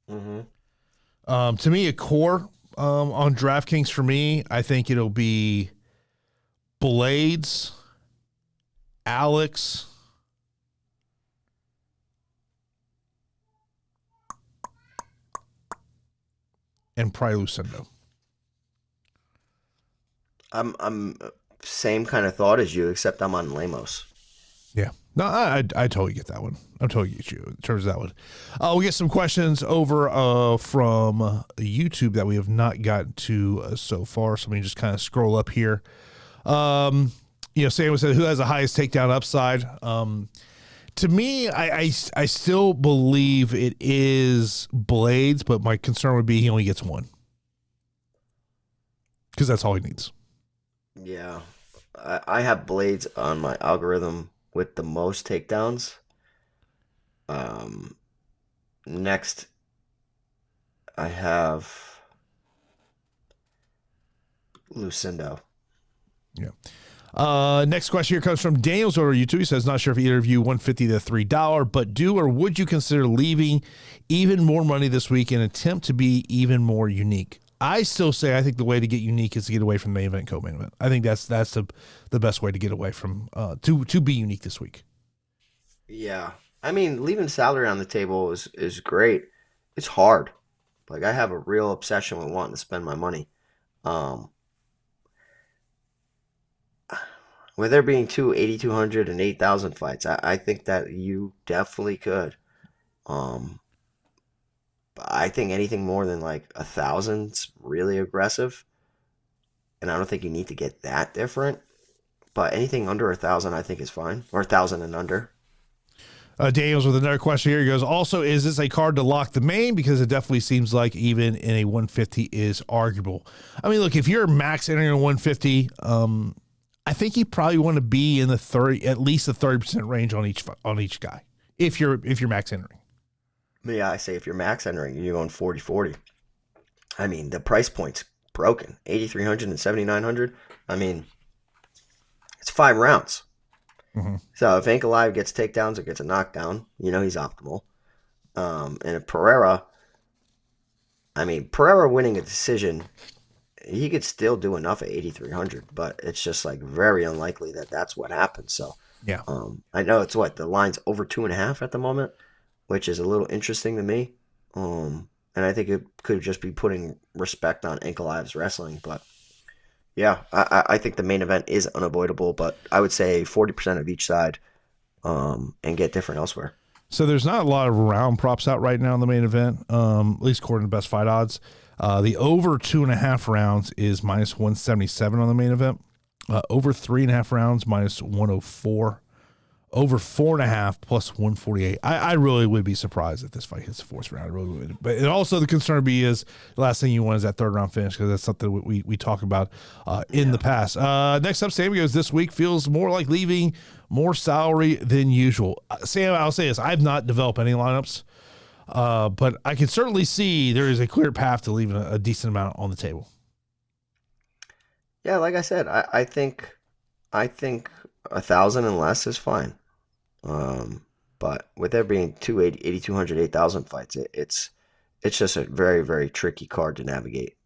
To me, a core on DraftKings for me, I think it'll be Blaydes, Alex, and probably Lucindo. I'm same kind of thought as you, except I'm on Lemos. Yeah. No, I totally get that one. I'm totally get you in terms of that one. We get some questions over from YouTube that we have not gotten to so far. So let me just kind of scroll up here. Sam said, who has the highest takedown upside? To me, I still believe it is Blaydes, but my concern would be he only gets one. Because that's all he needs. Yeah. I have Blaydes on my algorithm with the most takedowns. Next, I have Lucindo. Yeah. Next question here comes from Daniel's over YouTube. He says, not sure if either of you $150 to $3, but do or would you consider leaving even more money this week and attempt to be even more unique? I still say I think the way to get unique is to get away from main event, co-main event. I think that's the best way to get away from to be unique this week. Yeah. I mean, leaving salary on the table is great. It's hard. Like, I have a real obsession with wanting to spend my money. With there being two 8,200 and 8,000 fights, I think that you definitely could. Um, but I think anything more than like 1,000's really aggressive, and I don't think you need to get that different. But anything under 1,000, I think is fine, or 1,000 and under. Daniels with another question here. He goes, also, is this a card to lock the main? Because it definitely seems like even in a 150 is arguable. I mean, look, if you're max entering a 150, I think you probably want to be in the 30, at least the 30% range on each guy. If you're max entering. Yeah, I say if you're max entering, you're going 40-40. I mean, the price point's broken. 8,300 and 7,900. I mean, it's 5 rounds. Mm-hmm. So if Ankalaev gets takedowns or gets a knockdown, he's optimal. And if Pereira winning a decision, he could still do enough at 8,300, but it's just like very unlikely that that's what happens. So yeah, I know it's the line's over 2.5 at the moment, which is a little interesting to me. And I think it could just be putting respect on Ankalaev's wrestling, but yeah, I think the main event is unavoidable, but I would say 40% of each side, and get different elsewhere. So there's not a lot of round props out right now in the main event, at least according to best fight odds. The over 2.5 rounds is minus 177 on the main event. Over 3.5 rounds, minus 104. Over 4.5 plus 148. I really would be surprised if this fight hits the fourth round. I really would. But also the concern is the last thing you want is that third round finish, because that's something we talk about in the past. Next up, Sam goes, this week feels more like leaving more salary than usual. Sam, I'll say this. I've not developed any lineups, but I can certainly see there is a clear path to leaving a decent amount on the table. Yeah, like I said, I think 1,000 and less is fine. But with there being 8,200, 8,000 fights, it's just a very, very tricky card to navigate.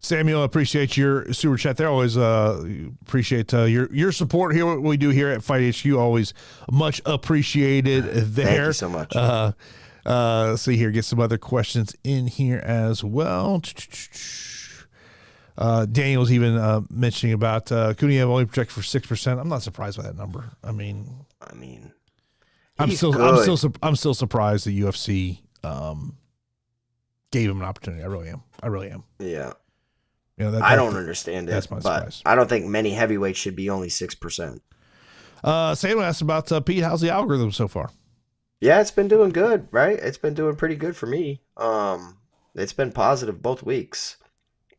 Samuel, appreciate your super chat there. Always appreciate your support here. What we do here at Fight HQ, always much appreciated there. Thank you so much. See here, get some other questions in here as well. Daniel's even mentioning about Kuniev only projected for 6%. I'm not surprised by that number. I mean, I'm still surprised the UFC gave him an opportunity. I really am. Yeah. I don't understand it. That's my surprise. I don't think many heavyweights should be only 6%. Sam asked about Pete. How's the algorithm so far? Yeah, it's been doing good, right? It's been doing pretty good for me. It's been positive both weeks.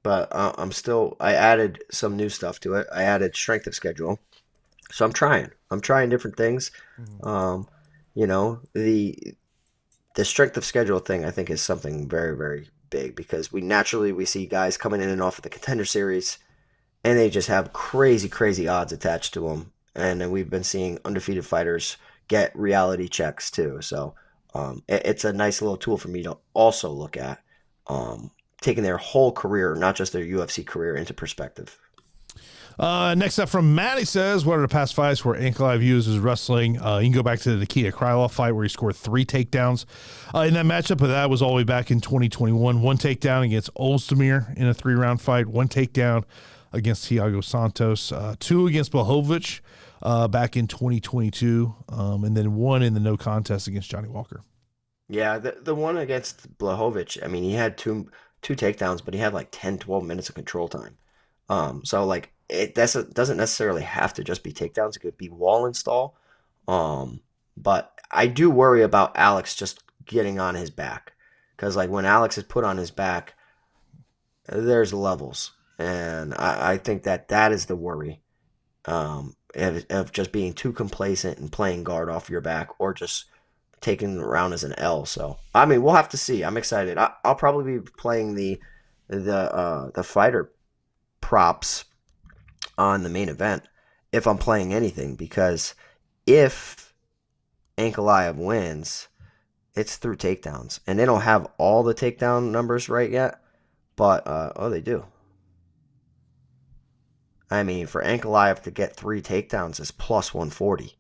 But I added some new stuff to it. I added strength of schedule. So I'm trying different things. The strength of schedule thing, I think, is something very, very big, because we see guys coming in and off of the Contender Series, and they just have crazy, crazy odds attached to them. And then we've been seeing undefeated fighters get reality checks too. So it's a nice little tool for me to also look at. Taking their whole career, not just their UFC career, into perspective. Next up from Matt, he says, what are the past fights where Ankalaev uses wrestling? You can go back to the Nikita Krylov fight where he scored 3 takedowns. In that matchup, but that was all the way back in 2021. 1 takedown against Ozdemir in a 3-round fight. 1 takedown against Thiago Santos. 2 against Blachowicz back in 2022. And then 1 in the no contest against Johnny Walker. Yeah, the one against Blachowicz, I mean, he had two takedowns, but he had like 10, 12 minutes of control time. So like it doesn't necessarily have to just be takedowns. It could be wall install. But I do worry about Alex just getting on his back, because like when Alex is put on his back, there's levels, and I think that is the worry, of just being too complacent and playing guard off your back, or just taking the round as an L. So I mean, we'll have to see. I'm excited. I'll probably be playing the fighter props on the main event if I'm playing anything, because if Ankalaev wins, it's through takedowns. And they don't have all the takedown numbers right yet, but, they do. I mean, for Ankalaev to get 3 takedowns is plus 140.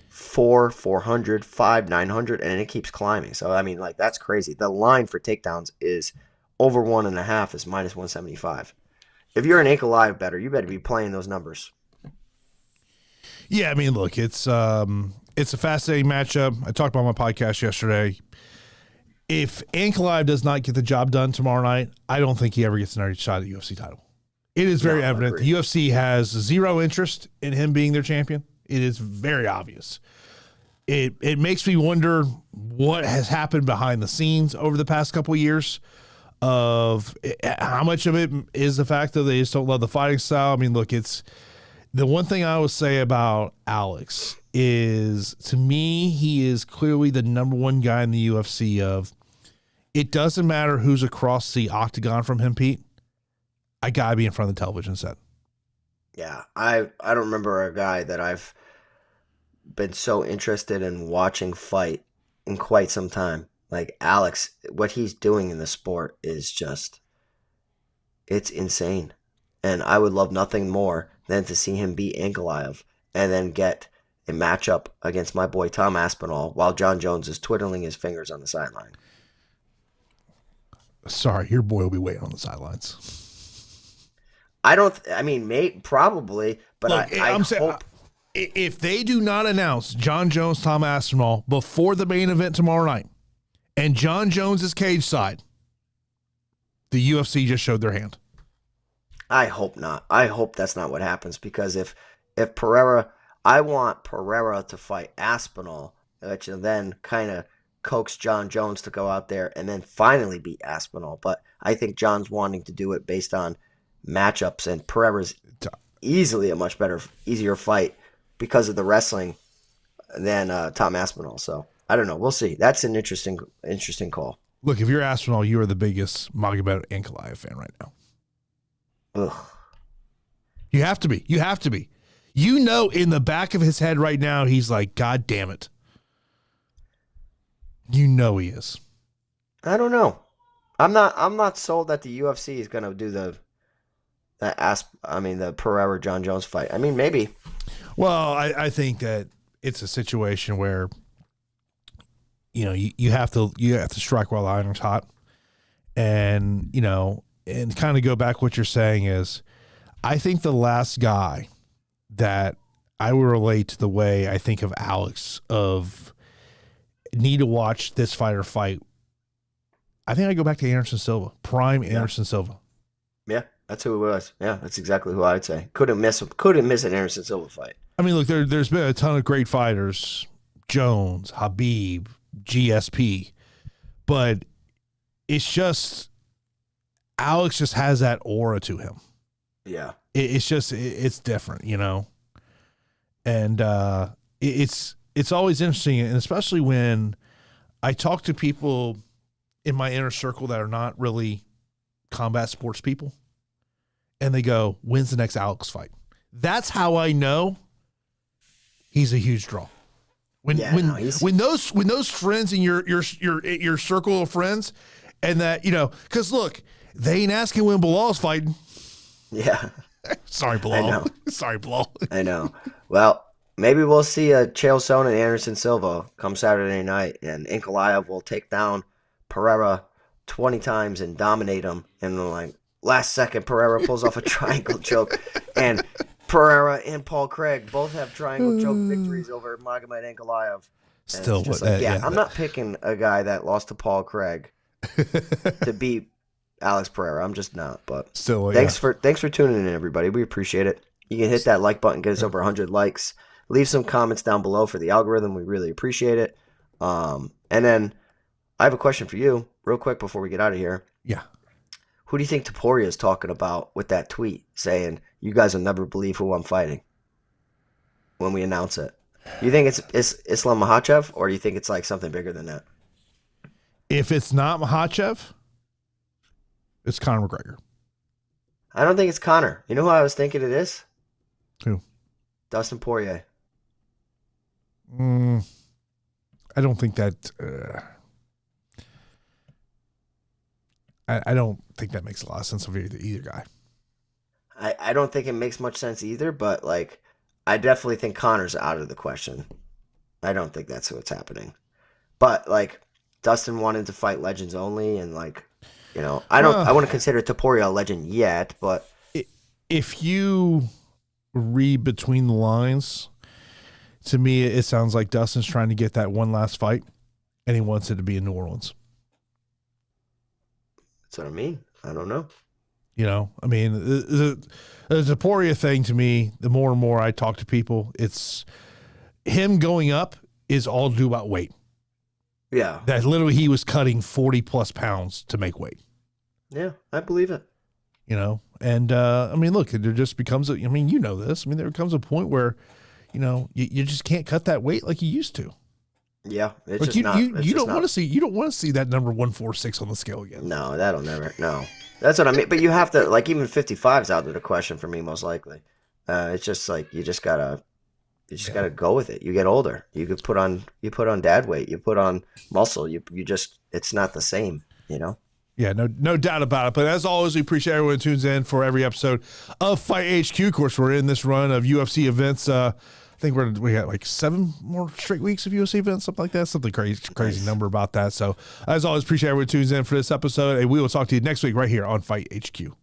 400, 5, 900, and it keeps climbing. So, I mean, like, that's crazy. The line for takedowns is over 1.5 is minus 175. If you're an Ankalaev bettor, you better be playing those numbers. Yeah, I mean, look, it's a fascinating matchup. I talked about my podcast yesterday. If Ankalaev does not get the job done tomorrow night, I don't think he ever gets another shot at the UFC title. It is very evident. The UFC has zero interest in him being their champion. It is very obvious. It makes me wonder what has happened behind the scenes over the past couple of years, of how much of it is the fact that they just don't love the fighting style. I mean, look, it's the one thing I would say about Alex is, to me, he is clearly the number one guy in the UFC of, it doesn't matter who's across the octagon from him, Pete. I gotta be in front of the television set. Yeah, I don't remember a guy that I've been so interested in watching fight in quite some time. Like Alex, what he's doing in the sport is just, it's insane. And I would love nothing more than to see him beat Ankalaev and then get a matchup against my boy Tom Aspinall while John Jones is twiddling his fingers on the sideline. Sorry, your boy will be waiting on the sidelines. Probably, but look, I hope. If they do not announce John Jones, Tom Aspinall before the main event tomorrow night, and John Jones is cage side, the UFC just showed their hand. I hope not. I hope that's not what happens, because if Pereira, I want Pereira to fight Aspinall, which then kind of coax John Jones to go out there and then finally beat Aspinall. But I think John's wanting to do it based on matchups, and Pereira's easily a much easier fight because of the wrestling than Tom Aspinall. So I don't know. We'll see. That's an interesting call. Look, if you're Aspinall, you are the biggest Magomed Ankalaev fan right now. Ugh. You have to be. You have to be. You know, in the back of his head right now, he's like, God damn it. You know he is. I don't know. I'm not sold that the UFC is going to do the Pereira John Jones fight. I mean, maybe. Well, I think that it's a situation where, you know, you have to strike while the iron's hot, and and kind of go back. What you're saying is, I think the last guy that I would relate to the way I think of Alex of need to watch this fighter fight. I think I go back to Anderson Silva, prime Anderson Silva. Yeah. That's who it was. Yeah, that's exactly who I'd say. Couldn't miss an Anderson Silva fight. I mean, look, there's been a ton of great fighters, Jones, Habib, GSP, but it's just Alex just has that aura to him. Yeah, it's different, and it's always interesting, and especially when I talk to people in my inner circle that are not really combat sports people. And they go, when's the next Alex fight? That's how I know he's a huge draw. When those friends in your circle of friends, and that because look, they ain't asking when Bilal's fighting. Yeah. Sorry, Bilal. I know. Sorry, Bilal. I know. Well, maybe we'll see a Chael Sonnen and Anderson Silva come Saturday night, and Ankalaev will take down Pereira 20 times and dominate him, and like, last second, Pereira pulls off a triangle choke, and Pereira and Paul Craig both have triangle choke victories over Magomed Ankalaev. Still, I'm not picking a guy that lost to Paul Craig to beat Alex Pereira. I'm just not. But still, thanks for tuning in, everybody. We appreciate it. You can hit that like button, get us over 100 likes. Leave some comments down below for the algorithm. We really appreciate it. And then I have a question for you, real quick, before we get out of here. Yeah. Who do you think Topuria is talking about with that tweet saying, you guys will never believe who I'm fighting when we announce it? You think it's Islam Makhachev, or do you think it's like something bigger than that? If it's not Makhachev, it's Conor McGregor. I don't think it's Connor. You know who I was thinking it is? Who? Dustin Poirier. I don't think that. I don't think that makes a lot of sense of either guy. I don't think it makes much sense either, but like I definitely think Connor's out of the question. I don't think that's what's happening. But like Dustin wanted to fight legends only, and like I wouldn't consider Topuria a legend yet, but if you read between the lines, to me it sounds like Dustin's trying to get that one last fight, and he wants it to be in New Orleans. That's what I mean. I don't know. I mean, the Topuria thing to me, the more and more I talk to people, it's him going up is all due about weight. Yeah. That literally he was cutting 40 plus pounds to make weight. Yeah, I believe it. And I mean, look, there just becomes this. I mean, there comes a point where, you just can't cut that weight like you used to. Yeah, it's like just not. You don't want to see that number 146 on the scale again. No, that'll never. No, that's what I mean. But you have to like even 55's out of the question for me most likely. It's just like you just gotta go with it. You get older. You put on dad weight. You put on muscle. You just it's not the same. Yeah, no doubt about it. But as always, we appreciate everyone who tunes in for every episode of Fight HQ. Of course, we're in this run of UFC events. I think we got like 7 more straight weeks of UFC events, something like that. Something crazy number about that. So as always, appreciate everyone who tunes in for this episode. And we will talk to you next week right here on Fight HQ.